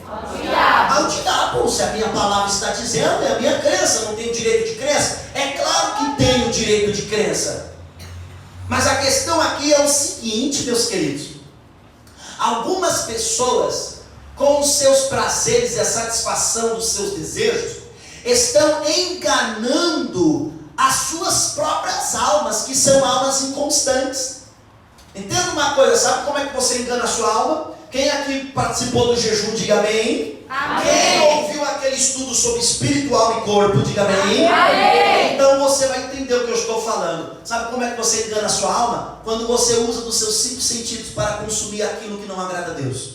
Ao diabo. Se a minha palavra está dizendo, é a minha crença. Não tenho direito de crença? É claro que tenho direito de crença. Mas a questão aqui é o seguinte, meus queridos: algumas pessoas, com os seus prazeres e a satisfação dos seus desejos, estão enganando as suas próprias almas, que são almas inconstantes. Entenda uma coisa, sabe como é que você engana a sua alma? Quem aqui participou do jejum, diga amém. Amém. Quem ouviu aquele estudo sobre espírito, alma e corpo, diga amém. Amém. Então você vai entender o que eu estou falando. Sabe como é que você engana a sua alma? Quando você usa dos seus 5 sentidos para consumir aquilo que não agrada a Deus.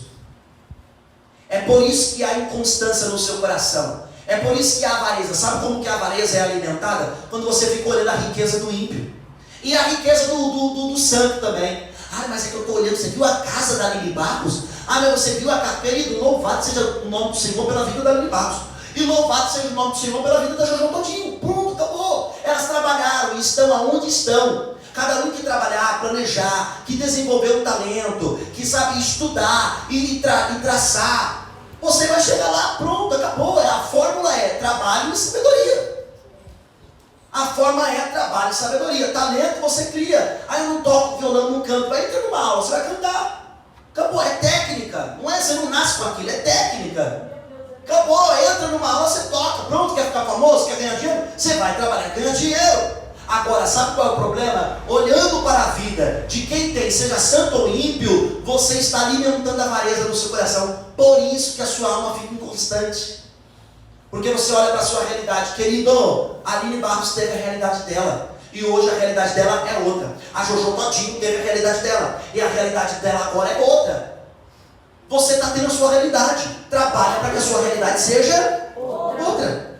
É por isso que há inconstância no seu coração. É por isso que a avareza, sabe como que a avareza é alimentada? Quando você fica olhando a riqueza do ímpio. E a riqueza do santo também. Ah, mas é que eu estou olhando, você viu a casa da Lili Barros? Ah, mas você viu a casa, querido, louvado seja o nome do Senhor pela vida da Lili Barros. E louvado seja o nome do Senhor pela vida da Jojo Todinho. Pronto, acabou. Elas trabalharam e estão aonde estão. Cada um que trabalhar, planejar, que desenvolver um talento, que sabe estudar e traçar. Você vai chegar lá, pronto, acabou. A fórmula é trabalho e sabedoria. A forma é trabalho e sabedoria. Talento você cria. Aí eu não toco violão, não canto. Vai entrar numa aula, você vai cantar. Acabou, é técnica. Não é, você não nasce com aquilo, é técnica. Acabou, entra numa aula, você toca. Pronto, quer ficar famoso, quer ganhar dinheiro? Você vai trabalhar e ganhar dinheiro. Agora, sabe qual é o problema? Olhando para a vida de quem tem, seja santo ou ímpio, você está alimentando a avareza no seu coração. Por isso que a sua alma fica inconstante. Porque você olha para a sua realidade. Querido, a Aline Barros teve a realidade dela. E hoje a realidade dela é outra. A Jojo Todinho teve a realidade dela. E a realidade dela agora é outra. Você está tendo a sua realidade. Trabalha para que a sua realidade seja outra.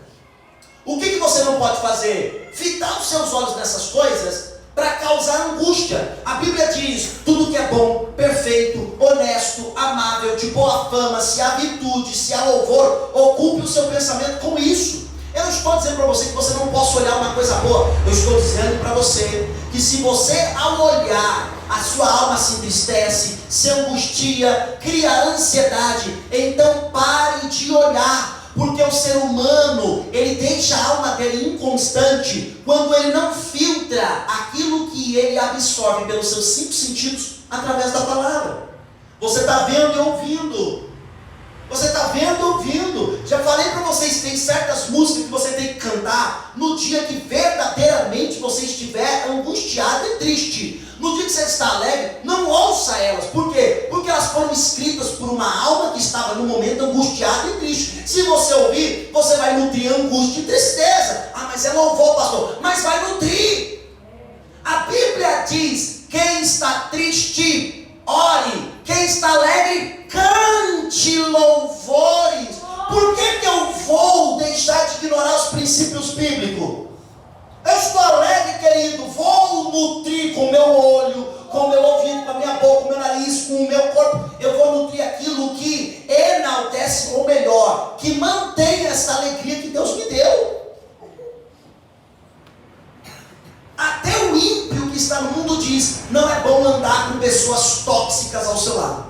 O que você não pode fazer? Fitar os seus olhos nessas coisas para causar angústia. A Bíblia diz: tudo que é bom, perfeito, honesto, amável, de boa fama, se há virtude, se há louvor, ocupe o seu pensamento com isso. Eu não estou dizendo para você que você não possa olhar uma coisa boa. Eu estou dizendo para você que se você, ao olhar, a sua alma se entristece, se angustia, cria ansiedade, então pare de olhar. Porque o ser humano, ele deixa a alma dele inconstante quando ele não filtra aquilo que ele absorve pelos seus 5 sentidos através da palavra. Você está vendo e ouvindo. Você está vendo e ouvindo. Já falei para vocês, tem certas músicas que você tem que cantar no dia que verdadeiramente você estiver angustiado e triste. No dia que você está alegre, não ouça elas. Por quê? Porque elas foram escritas por uma alma que estava no momento angustiada e triste. Se você ouvir, você vai nutrir angústia e tristeza. Ah, mas é louvor, pastor. Mas vai nutrir. A Bíblia diz: quem está triste, ore. Quem está alegre, cante louvores. Por que eu vou deixar de ignorar os princípios bíblicos? Eu estou alegre, querido, vou nutrir com o meu olho, com o meu ouvido, com a minha boca, com o meu nariz, com o meu corpo. Eu vou nutrir aquilo que enaltece, ou melhor, que mantém essa alegria que Deus me deu. Até o ímpio que está no mundo diz: não é bom andar com pessoas tóxicas ao seu lado.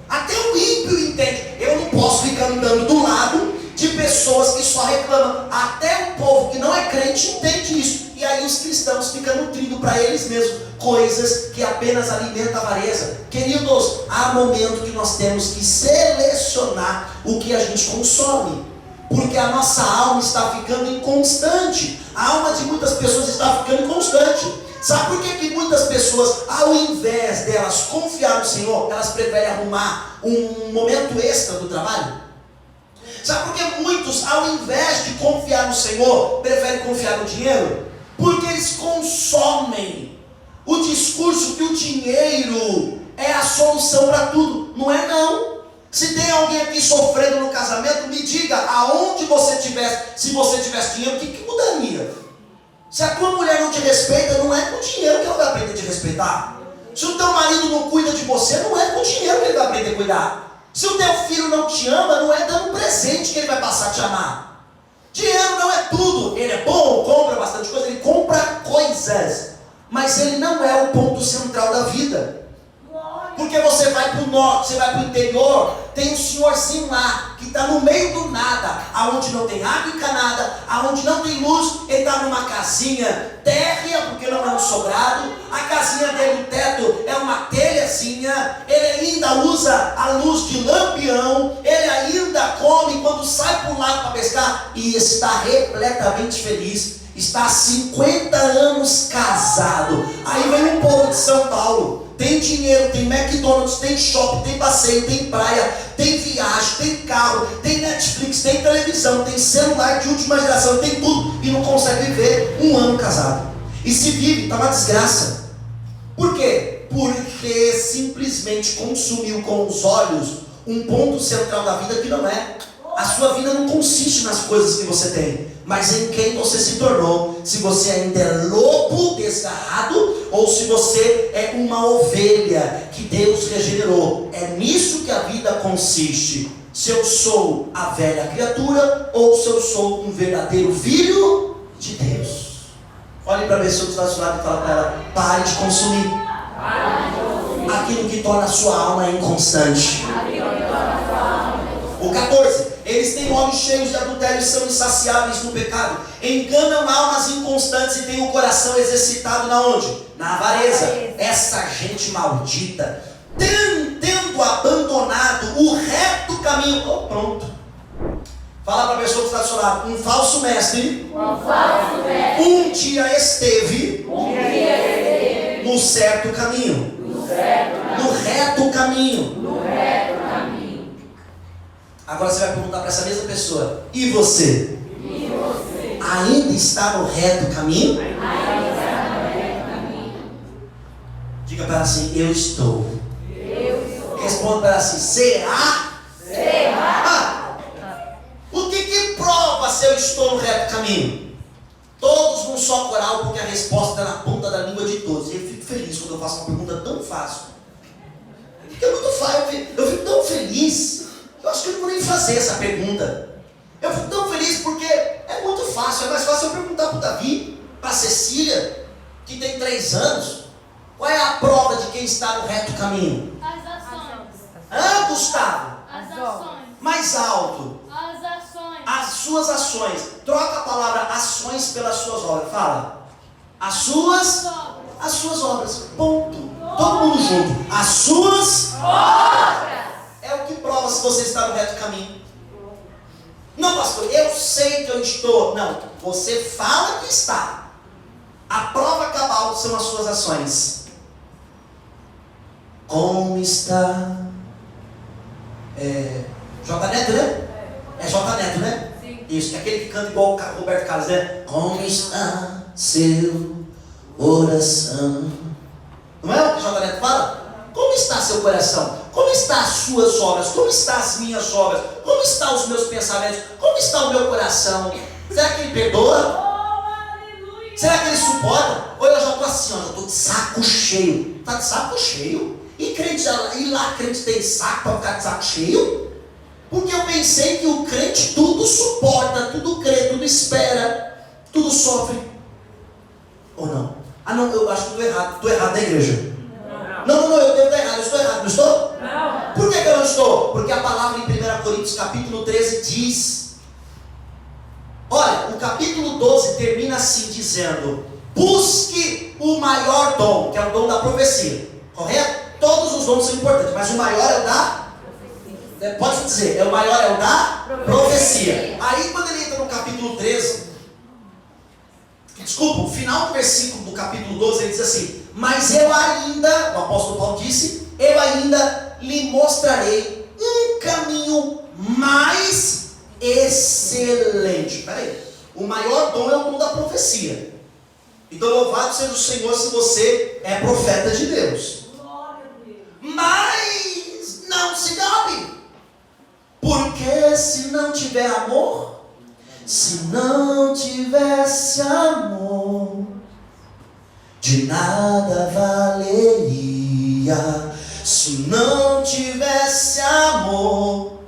Até o ímpio entende: eu não posso ficar andando do lado de pessoas que só reclamam. Até o povo que não é crente entende isso. e aí os cristãos ficam nutrindo para eles mesmos coisas que apenas alimentam a avareza. Queridos, há momento que nós temos que selecionar o que a gente consome, porque a nossa alma está ficando inconstante. A alma de muitas pessoas está ficando inconstante. Sabe por que muitas pessoas, ao invés delas confiar no Senhor, elas preferem arrumar um momento extra do trabalho? Sabe por que muitos, ao invés de confiar no Senhor, preferem confiar no dinheiro? Porque eles consomem o discurso que o dinheiro é a solução para tudo. Não é não. Se tem alguém aqui sofrendo no casamento, me diga aonde você tivesse, se você tivesse dinheiro, o que mudaria? Se a tua mulher não te respeita, não é com dinheiro que ela vai aprender a te respeitar. Se o teu marido não cuida de você, não é com dinheiro que ele vai aprender a cuidar. Se o teu filho não te ama, não é dando presente que ele vai passar a te amar. Dinheiro não é tudo. Ele é bom, compra bastante coisa, ele compra coisas, mas ele não é o ponto central da vida. Porque você vai para o norte, você vai para o interior, tem um senhorzinho lá, que está no meio do nada, aonde não tem água encanada, aonde não tem luz, ele está numa casinha térrea, porque não é um sobrado, a casinha dele, o teto é uma telhazinha, ele ainda usa a luz de lampião, ele ainda come quando sai para o lado para pescar, e está repletamente feliz, está há 50 anos casado. Aí vem um povo de São Paulo, tem dinheiro, tem McDonald's, tem shopping, tem passeio, tem praia, tem viagem, tem carro, tem Netflix, tem televisão, tem celular de última geração, tem tudo, e não consegue viver um ano casado. E se vive, está uma desgraça. Por quê? Porque simplesmente consumiu com os olhos um ponto central da vida que não é. A sua vida não consiste nas coisas que você tem, mas em quem você se tornou. Se você ainda é lobo desgarrado, ou se você é uma ovelha que Deus regenerou. É nisso que a vida consiste. Se eu sou a velha criatura, ou se eu sou um verdadeiro filho de Deus. Olhe para a pessoa que está do seu lado e fala para ela: pare de consumir aquilo que torna a sua alma inconstante. O 14, eles têm olhos cheios de adultério e são insaciáveis no pecado, enganam almas inconstantes e têm o coração exercitado na onde? Na avareza. Essa gente maldita, tendo abandonado o reto caminho. Oh, pronto. Fala para a pessoa que está do seu lado: um falso mestre, um dia esteve no certo caminho, no reto caminho. Agora você vai perguntar para essa mesma pessoa: e você? Ainda está no reto caminho? Diga para ela assim: eu estou. Responda para ela assim: será? O que prova se eu estou no reto caminho? Todos num só coral, porque a resposta está na ponta da língua de todos. E eu fico feliz quando eu faço uma pergunta tão fácil. Porque é muito fácil, eu fico tão feliz. Eu acho que eu não vou nem fazer essa pergunta. Eu fico tão feliz porque é muito fácil. É mais fácil eu perguntar para o Davi, para a Cecília, que tem 3 anos, qual é a prova de quem está no reto caminho? As ações. Gustavo? As ações. Mais alto. As ações. As suas ações. Troca a palavra ações pelas suas obras. Fala. As suas obras. Ponto. Todo mundo junto. As suas obras. É o que prova se você está no reto caminho. Não, pastor, eu sei que eu estou. Não, você fala que está. A prova cabal são as suas ações. Como está? J Neto, né? É J Neto, né? Sim. Isso, é aquele que canta igual o Roberto Carlos, né? Como está seu coração? Não é o que J Neto fala? Como está seu coração? Como estão as suas obras? Como estão as minhas obras? Como estão os meus pensamentos? Como está o meu coração? Será que ele perdoa? Será que ele suporta? Ou eu já estou assim, ó, já estou de saco cheio. Está de saco cheio? E lá crente tem saco para ficar de saco cheio? Porque eu pensei que o crente tudo suporta, tudo crê, tudo espera, tudo sofre. Ou não? Ah não, eu acho que estou errado na igreja. Não, eu devo estar errado, eu estou errado, não estou? Não. Por que eu não estou? Porque a palavra em 1 Coríntios capítulo 13 diz Olha, o capítulo 12 termina assim dizendo: busque o maior dom, que é o dom da profecia. Correto? Todos os dons são importantes, mas o maior é o da... Pode dizer, o maior é o da profecia. Aí quando ele entra no capítulo 13, desculpa, o final do versículo do capítulo 12, ele diz assim: mas eu ainda, o apóstolo Paulo disse, eu ainda lhe mostrarei um caminho mais excelente. Peraí, o maior dom é o dom da profecia. Então louvado seja o Senhor se você é profeta de Deus. Mas não se gabe, porque se não tiver amor, se não tivesse amor, de nada valeria. Se não tivesse amor,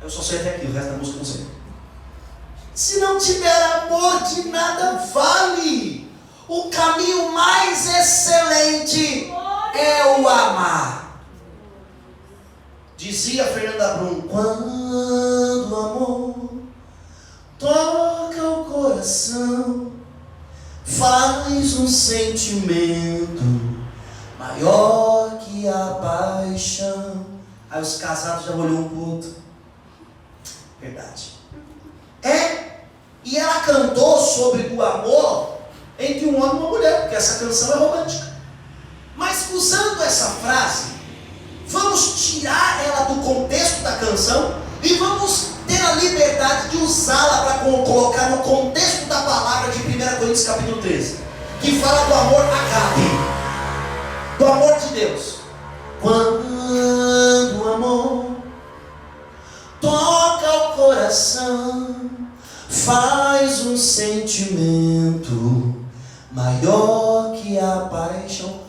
eu só sei até aqui, o resto da música não sei. Se não tiver amor, de nada vale. O caminho mais excelente é o amar. Dizia Fernanda Brum: quando o amor toca o coração, faz um sentimento maior que a paixão. Aí os casados já olhou um pro outro. Verdade. E ela cantou sobre o amor entre um homem e uma mulher, porque essa canção é romântica. Mas usando essa frase, vamos tirar ela do contexto da canção e vamos ter a liberdade de usá-la para colocar no contexto da palavra de 1 Coríntios capítulo 13, que fala do amor agape, do amor de Deus. Quando o amor toca o coração, faz um sentimento maior que a paixão.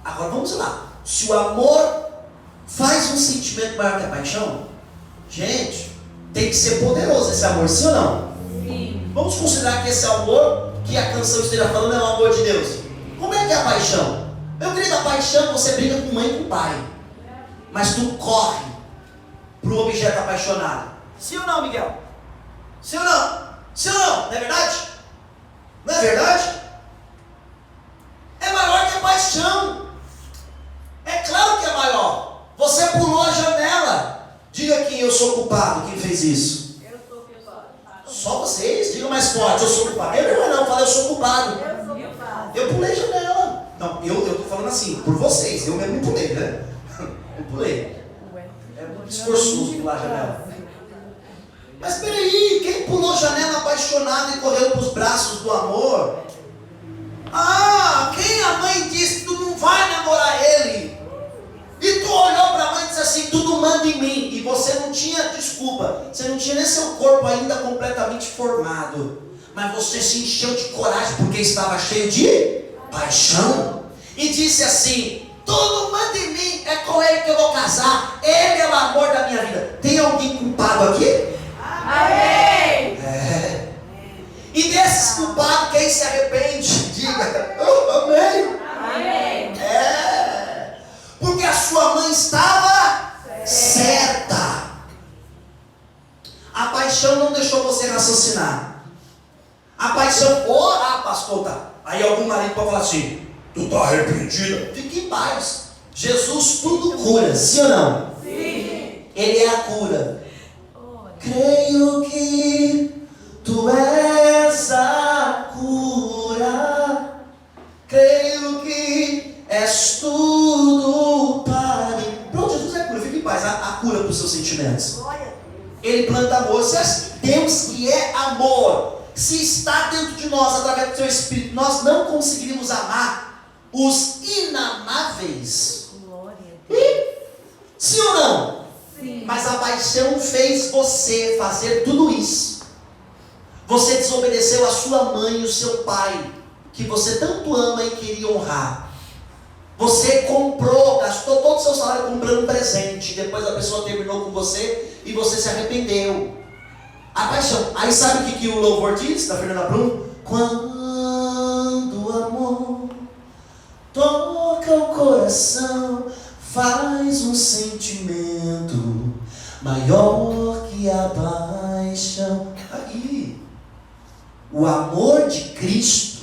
Agora vamos lá. Se o amor faz um sentimento maior que a paixão, gente, tem que ser poderoso esse amor, sim ou não? Sim. Vamos considerar que esse amor que a canção esteja falando é o amor de Deus. Como é que é a paixão? Meu querido, a paixão, você briga com mãe e com pai, mas tu corre para o objeto apaixonado. Sim ou não, Miguel? Sim ou não? Sim ou não? Não é verdade? Não é verdade? É maior que a paixão. É claro que é maior. Você pulou a janela. Diga que eu sou culpado. Quem fez isso? Eu sou culpado. Só vocês? Diga mais forte. Eu sou culpado. Eu não falei, eu sou culpado. Eu sou culpado. Eu pulei a janela. Não, eu estou falando assim, por vocês. Eu mesmo pulei, né? Eu pulei. É muito esforçoso pular a janela. Mas peraí, quem pulou a janela apaixonado e correu para os braços do amor? Ah, quem a mãe disse que tu não vai namorar ele? E tu olhou para a mãe e disse assim: tudo manda em mim. E você não tinha, desculpa, você não tinha nem seu corpo ainda completamente formado. Mas você se encheu de coragem porque estava cheio de paixão. E disse assim: tudo manda em mim, é com ele que eu vou casar. Ele é o amor da minha vida. Tem alguém culpado aqui? Amém! E desses culpados, quem se arrepende, diga: oh, amém. Amém! Porque a sua mãe estava certa. A paixão não deixou você raciocinar. A paixão, pastor, tá. Aí algum marido pode falar assim: tu está arrependida? Fique em paz. Jesus tudo cura, sim ou não? Sim! Ele é a cura. Creio que tu és a cura. Creio que és tudo para mim. Pronto, Jesus é a cura, fique em paz. A cura para os seus sentimentos. Ele planta amor. Se Deus que é amor, se está dentro de nós através do seu Espírito, nós não conseguiríamos amar os inamáveis. Sim ou não? Sim. Mas a paixão fez você fazer tudo isso. Você desobedeceu a sua mãe e o seu pai, que você tanto ama e queria honrar. Você gastou todo o seu salário comprando um presente. Depois a pessoa terminou com você e você se arrependeu. A paixão. Aí sabe o que o louvor diz, da Fernanda Brum? Quando o amor toca o coração, faz um sentimento maior que a paixão. o amor de Cristo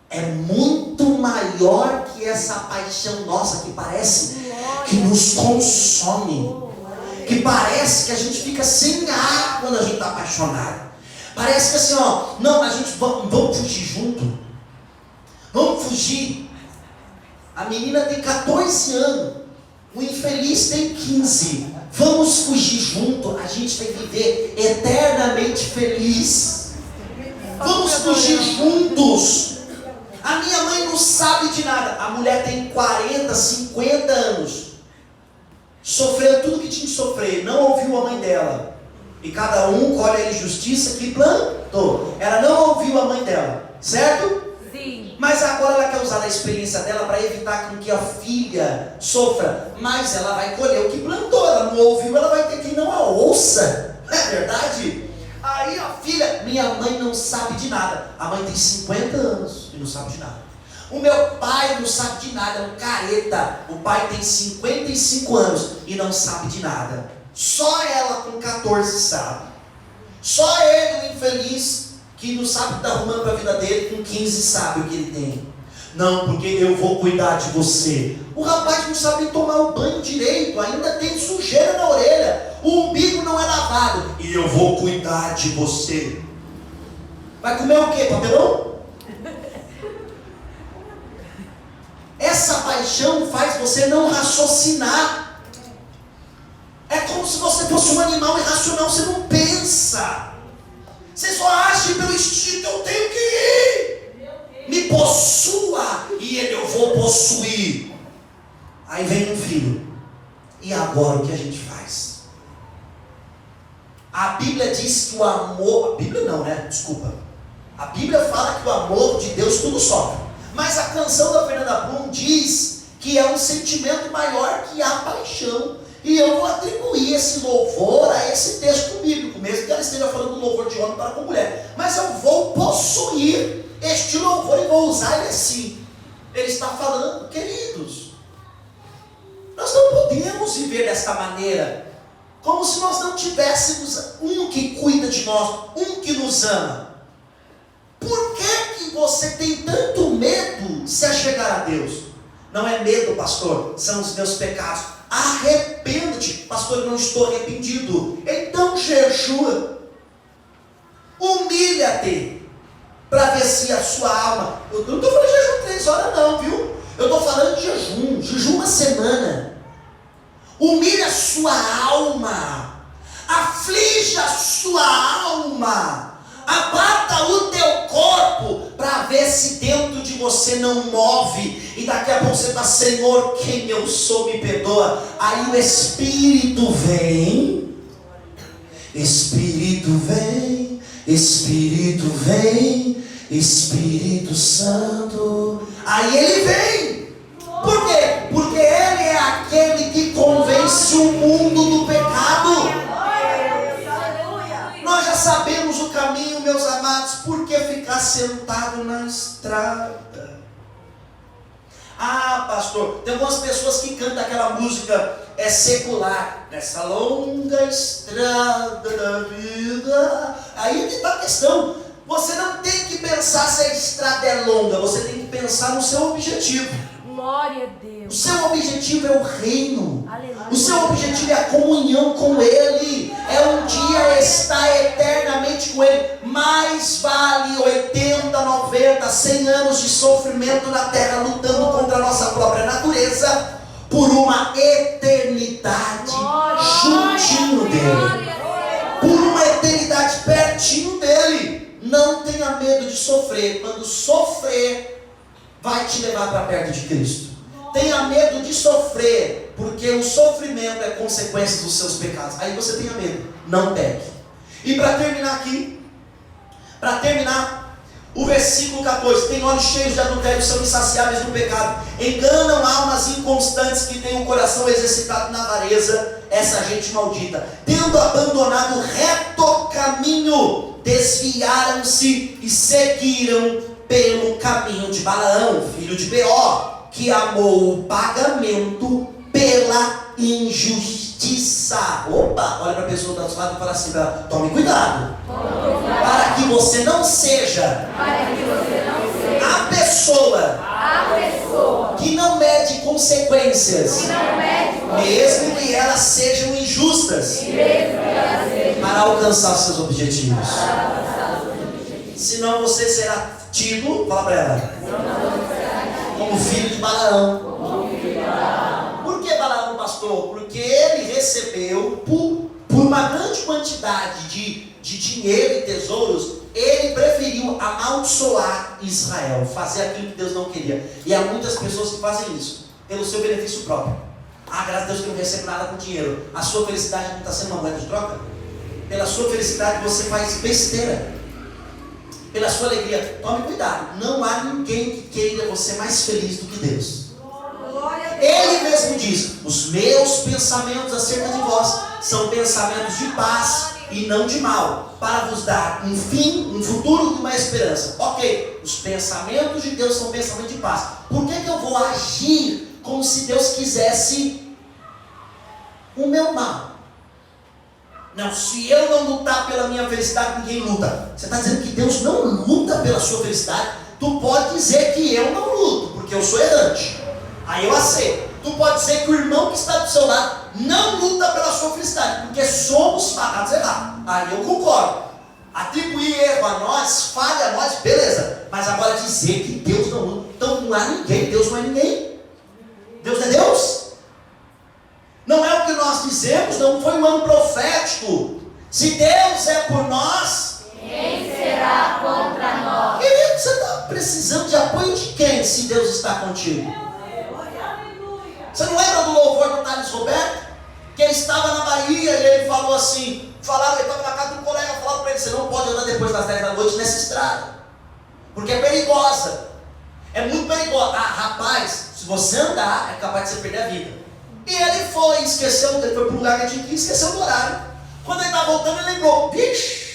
é muito maior que essa paixão nossa que parece que nos consome, que parece que a gente fica sem ar quando a gente está apaixonado. Parece que assim, não, a gente vamos fugir junto, vamos fugir. A menina tem 14 anos, o infeliz tem 15. Vamos fugir junto, a gente vai viver eternamente feliz. Vamos fugir juntos. A minha mãe não sabe de nada. A mulher tem 40, 50 anos. Sofreu tudo que tinha que sofrer. Não ouviu a mãe dela. E cada um colhe a injustiça que plantou. Ela não ouviu a mãe dela. Certo? Sim. Mas agora ela quer usar a experiência dela para evitar com que a filha sofra. Mas ela vai colher o que plantou. Ela não ouviu, ela vai ter que não a ouça. Não é verdade? Aí a filha, minha mãe não sabe de nada. A mãe tem 50 anos e não sabe de nada. O meu pai não sabe de nada, é um careta. O pai tem 55 anos e não sabe de nada. Só ela com 14 sabe. Só ele, o infeliz, que não sabe o que está arrumando para a vida dele, com 15 sabe o que ele tem. Não, porque eu vou cuidar de você. O rapaz não sabe tomar o banho direito, ainda tem sujeira na orelha, o umbigo não é lavado. E eu vou cuidar de você. Vai comer o quê? Papelão? Essa paixão faz você não raciocinar. É como se você fosse um animal irracional, você não pensa. Você só age pelo instinto, eu tenho que ir. Me possua, e ele eu vou possuir. Aí vem um filho. E agora o que a gente faz? A Bíblia diz que o amor... A Bíblia não, né? Desculpa. A Bíblia fala que o amor de Deus tudo sofre. Mas a canção da Fernanda Brum diz que é um sentimento maior que a paixão. E eu vou atribuir esse louvor a esse texto bíblico, mesmo que ela esteja falando do louvor de homem para com mulher. Mas eu vou possuir este louvor e vou usar ele assim. Ele está falando, queridos, nós não podemos viver desta maneira, como se nós não tivéssemos um que cuida de nós, um que nos ama. Por que você tem tanto medo de se achegar a Deus? Não é medo, pastor, são os meus pecados. Arrepende-te. Pastor, eu não estou arrependido. Então jejua. Humilha-te para ver se a sua alma... Eu não estou falando de jejum 3 horas não, viu? Eu estou falando de jejum uma semana. Humilha a sua alma. Aflige a sua alma. Abata o teu corpo para ver se dentro de você não move. E daqui a pouco você está, Senhor, quem eu sou, me perdoa. Aí o Espírito vem. Espírito vem. Espírito vem. Espírito Santo. Aí ele vem. Por quê? Porque ele é aquele que convence o mundo do pecado. Nós já sabemos o caminho, meus amados. Por que ficar sentado na estrada? Ah, pastor, tem algumas pessoas que cantam aquela música secular. Nessa longa estrada da vida. Aí que está a questão. Você não tem que pensar se a estrada é longa. Você tem que pensar no seu objetivo. Glória a Deus. O seu objetivo é o reino. Aleluia. O seu objetivo é a comunhão com Ele. É um dia estar eternamente com Ele. Mais vale 80, 90, 100 anos de sofrimento na terra, lutando contra a nossa própria natureza, por uma eternidade juntinho dEle. Por uma eternidade pertinho dEle. Não tenha medo de sofrer. Quando sofrer, vai te levar para perto de Cristo. Tenha medo de sofrer, porque o sofrimento é consequência dos seus pecados. Aí você tenha medo, não peque. E para terminar aqui, o versículo 14: tem olhos cheios de adultério, são insaciáveis no pecado, enganam almas inconstantes que têm o coração exercitado na avareza. Essa gente maldita, tendo abandonado o reto caminho, desviaram-se e seguiram pelo caminho de Balaão, filho de Beor, que amou o pagamento pela injustiça. justiça. Opa, olha para a pessoa do outro lado e fala assim: tome cuidado, para que você não seja a pessoa que não mede consequências, mesmo que elas sejam injustas, para alcançar seus objetivos. Senão você será tido, fala para ela, como filho de Balaão. Por que Balaão, pastor? Porque ele recebeu, por uma grande quantidade de dinheiro e tesouros, ele preferiu amaldiçoar Israel, fazer aquilo que Deus não queria. E há muitas pessoas que fazem isso pelo seu benefício próprio. Graças a Deus que eu não recebo nada com dinheiro. A sua felicidade não está sendo uma moeda de troca? Pela sua felicidade você faz besteira. Pela sua alegria, tome cuidado. Não há ninguém que queira você mais feliz do que Deus. Ele mesmo diz: os meus pensamentos acerca de vós são pensamentos de paz e não de mal, para vos dar um fim, um futuro e uma esperança. Ok, os pensamentos de Deus são pensamentos de paz. Por que eu vou agir como se Deus quisesse o meu mal? Não, se eu não lutar pela minha felicidade, ninguém luta. Você está dizendo que Deus não luta pela sua felicidade? Tu pode dizer que eu não luto, porque eu sou errante. Aí eu aceito. Tu pode dizer que o irmão que está do seu lado não luta pela sua felicidade, porque somos fadados errados. Aí eu concordo. Atribuir erro a nós, falha a nós, beleza. Mas agora dizer que Deus não luta, então não há ninguém. Deus não é ninguém. Deus é Deus. Não é o que nós dizemos, não foi um ano profético. Se Deus é por nós, quem será contra nós? Querido, você está precisando de apoio de quem, se Deus está contigo? Você não lembra do louvor do Thales Roberto? Que ele estava na Bahia e ele falou assim, ele estava na casa de um colega, falaram para ele: você não pode andar depois das 10 da noite nessa estrada, porque é perigosa, é muito perigosa. Rapaz, se você andar, é capaz de você perder a vida. E ele foi, ele foi para um lugar que ele tinha que ir, esqueceu do horário. Quando ele estava voltando, ele lembrou: vixe,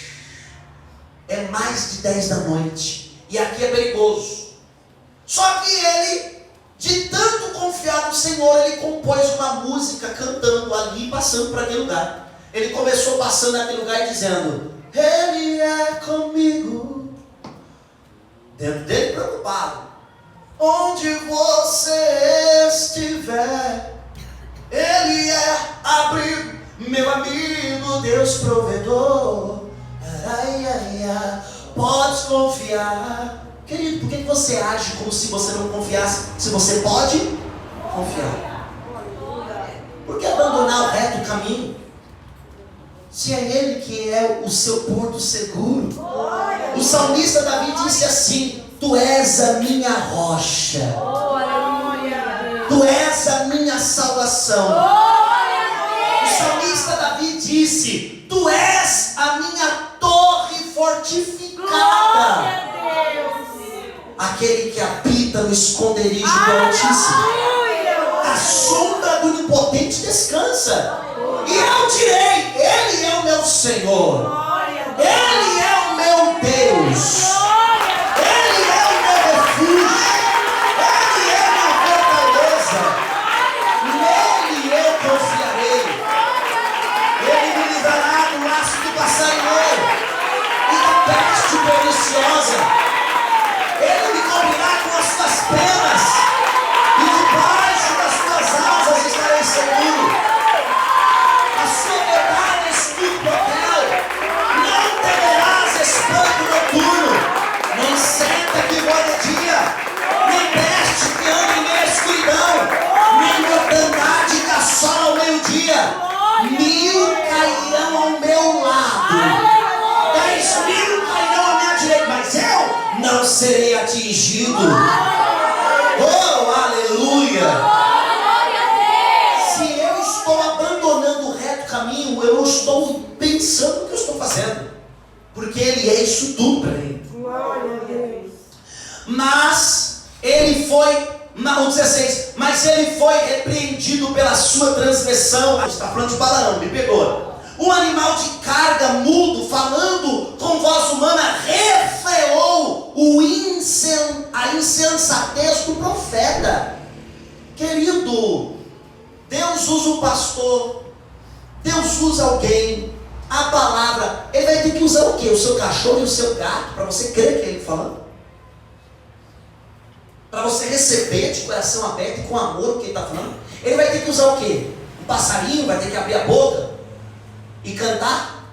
é mais de 10 da noite, e aqui é perigoso. Só que ele, de tanto confiar no Senhor, ele compôs uma música cantando ali, passando por aquele lugar. Ele começou passando naquele lugar e dizendo: Ele é comigo. Dentro dele preocupado: onde você estiver, Ele é abrigo, meu amigo, Deus provedor. Podes confiar. Querido, por que você age como se você não confiasse, se você pode confiar? Por que abandonar o reto caminho, se é Ele que é o seu porto seguro? O salmista Davi disse assim: Tu és a minha rocha, Tu és a minha salvação. O salmista Davi disse: Tu és a minha torre fortificada, aquele que habita no esconderijo do Altíssimo, a sombra do Onipotente descansa. E eu direi: Ele é o meu Senhor, Ele é o meu Deus, Ele é o meu refúgio, Ele é a minha fortaleza, nele eu confiarei. Ele me livrará do laço do passarinheiro e da peste perniciosa. Ele me cobrirá com as suas penas, e debaixo das suas asas estarei seguro. A sua verdade escudo protege. Não temerás espanto noturno, nem seta que voa de dia, nem peste que anda em meia escuridão, nem mortandade que assola ao meio-dia. 1000 cairão ao meu lado, 10.000 cairão à minha direita, mas eu não serei atingido. Oh, aleluia! Se eu estou abandonando o reto caminho, eu estou pensando no que eu estou fazendo, porque Ele é isso tudo para mim. Mas ele foi, no 16, mas ele foi repreendido pela sua transgressão. Está falando de Balaão, me pegou. Um animal de carga, mudo, falando com voz humana, refreou a insensatez do profeta. Querido, Deus usa o pastor, Deus usa alguém, a palavra, ele vai ter que usar o quê? O seu cachorro e o seu gato, para você crer que ele está falando? Para você receber de coração aberto e com amor o que ele está falando? Ele vai ter que usar o quê? Um passarinho vai ter que abrir a boca e cantar?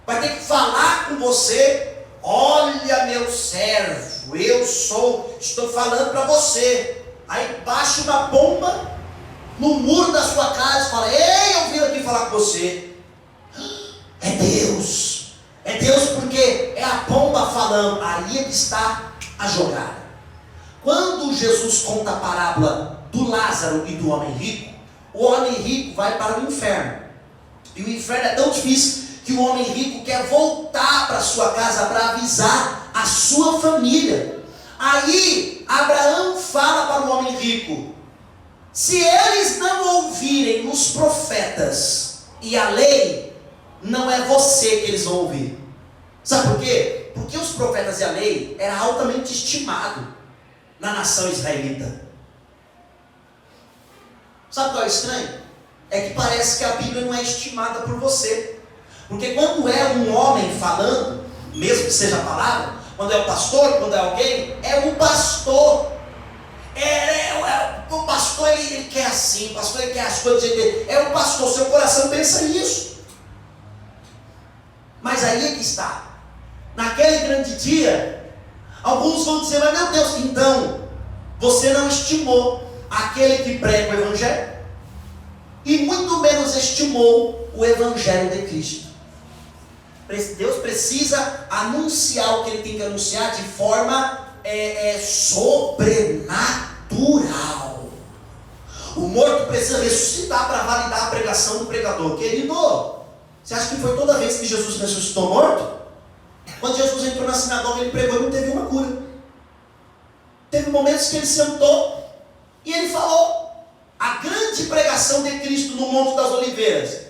Vai ter que falar com você: olha meu servo, estou falando para você. Aí baixa uma bomba no muro da sua casa e fala: ei, eu vim aqui falar com você. É Deus porque é a pomba falando. Aí é que está a jogada. Quando Jesus conta a parábola do Lázaro e do homem rico, o homem rico vai para o inferno. E o inferno é tão difícil que o homem rico quer voltar para sua casa para avisar a sua família. Aí Abraão fala para o homem rico: se eles não ouvirem os profetas e a lei, não é você que eles vão ouvir. Sabe por quê? Porque os profetas e a lei era altamente estimado na nação israelita. Sabe qual é o estranho? É que parece que a Bíblia não é estimada por você. Porque quando é um homem falando, mesmo que seja a palavra, quando é o pastor, quando é alguém, é o pastor. O pastor ele quer assim, o pastor ele quer as coisas dele. É o pastor, seu coração pensa nisso. Mas aí é que está. Naquele grande dia, alguns vão dizer: mas meu Deus, então você não estimou aquele que prega o Evangelho, e muito menos estimou o Evangelho de Cristo. Deus precisa anunciar o que ele tem que anunciar de forma sobrenatural. O morto precisa ressuscitar para validar a pregação do pregador. Querido, você acha que foi toda vez que Jesus ressuscitou morto? Quando Jesus entrou na sinagoga, ele pregou e não teve uma cura. Teve momentos que ele sentou e ele falou. A grande pregação de Cristo no Monte das Oliveiras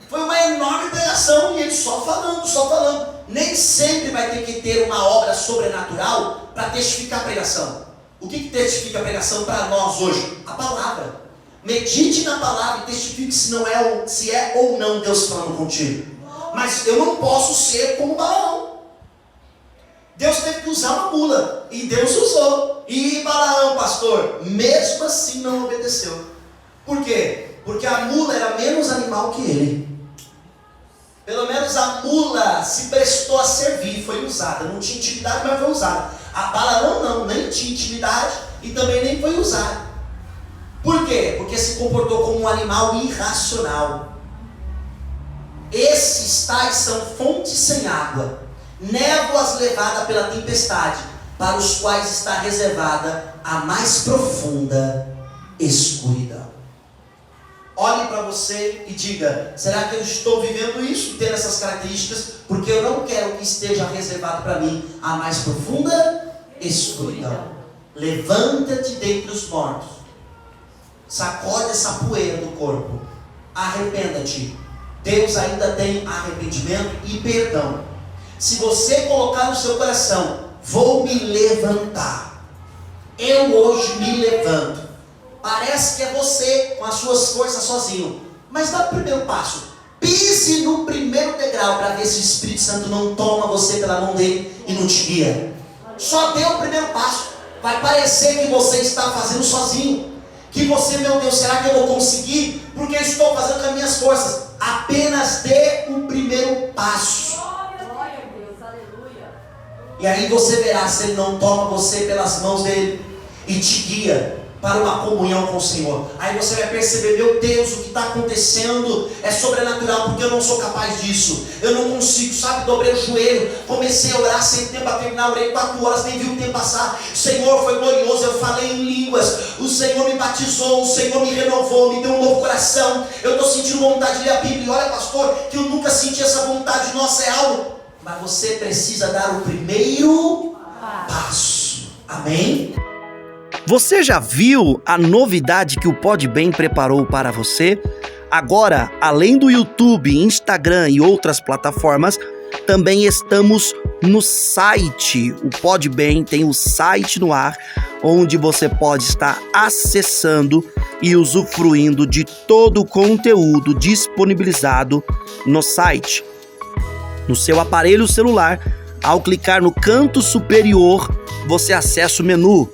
foi uma enorme pregação, e ele só falando. Nem sempre vai ter que ter uma obra sobrenatural para testificar a pregação. O que testifica a pregação para nós hoje? A palavra. Medite na palavra e testifique se é ou não Deus falando contigo. Mas eu não posso ser como Balaão. Deus teve que usar uma mula, e Deus usou. E Balaão, pastor, mesmo assim não obedeceu. Por quê? Porque a mula era menos animal que ele. Pelo menos a mula se prestou a servir, foi usada. Não tinha intimidade, mas foi usada. A Balaão não, nem tinha intimidade e também nem foi usada. Por quê? Porque se comportou como um animal irracional. Esses tais são fontes sem água, névoas levadas pela tempestade, para os quais está reservada a mais profunda escuridão. Olhe para você e diga: será que eu estou vivendo isso, tendo essas características? Porque eu não quero que esteja reservado para mim a mais profunda escuridão. Levanta-te dentre os mortos, sacode essa poeira do corpo, arrependa-te. Deus ainda tem arrependimento e perdão. Se você colocar no seu coração: vou me levantar, eu hoje me levanto. Parece que é você com as suas forças sozinho, mas dá o primeiro passo. Pise no primeiro degrau para ver se o Espírito Santo não toma você pela mão dele e não te guia. Só dê o primeiro passo. Vai parecer que você está fazendo sozinho, que você, meu Deus, será que eu vou conseguir? Porque eu estou fazendo com as minhas forças. Apenas dê o primeiro passo. Glória a Deus, aleluia. E aí você verá se ele não toma você pelas mãos dele e te guia para uma comunhão com o Senhor. Aí você vai perceber: meu Deus, o que está acontecendo é sobrenatural, porque eu não sou capaz disso, eu não consigo, sabe? Dobrei o joelho, comecei a orar sem tempo a terminar, orei 4 horas, nem vi o tempo passar. O Senhor foi glorioso, eu falei em línguas, o Senhor me batizou, o Senhor me renovou, me deu um novo coração, eu estou sentindo vontade de ler a Bíblia. E olha, pastor, que eu nunca senti essa vontade. Nossa, é algo, mas você precisa dar o primeiro passo. Amém? Você já viu a novidade que o Podbem preparou para você? Agora, além do YouTube, Instagram e outras plataformas, também estamos no site. O Podbem tem o site no ar, onde você pode estar acessando e usufruindo de todo o conteúdo disponibilizado no site. No seu aparelho celular, ao clicar no canto superior, você acessa o menu.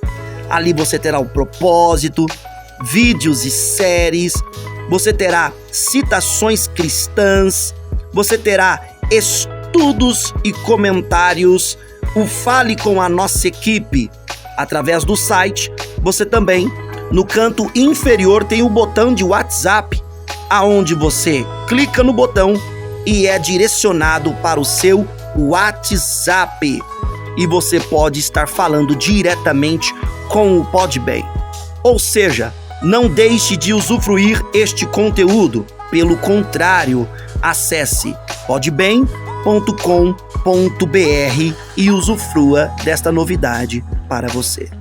Ali você terá o propósito, vídeos e séries, você terá citações cristãs, você terá estudos e comentários, o Fale com a Nossa Equipe. Através do site, você também, no canto inferior, tem o botão de WhatsApp, aonde você clica no botão e é direcionado para o seu WhatsApp. E você pode estar falando diretamente com o Podbem. Ou seja, não deixe de usufruir este conteúdo. Pelo contrário, acesse podbem.com.br e usufrua desta novidade para você.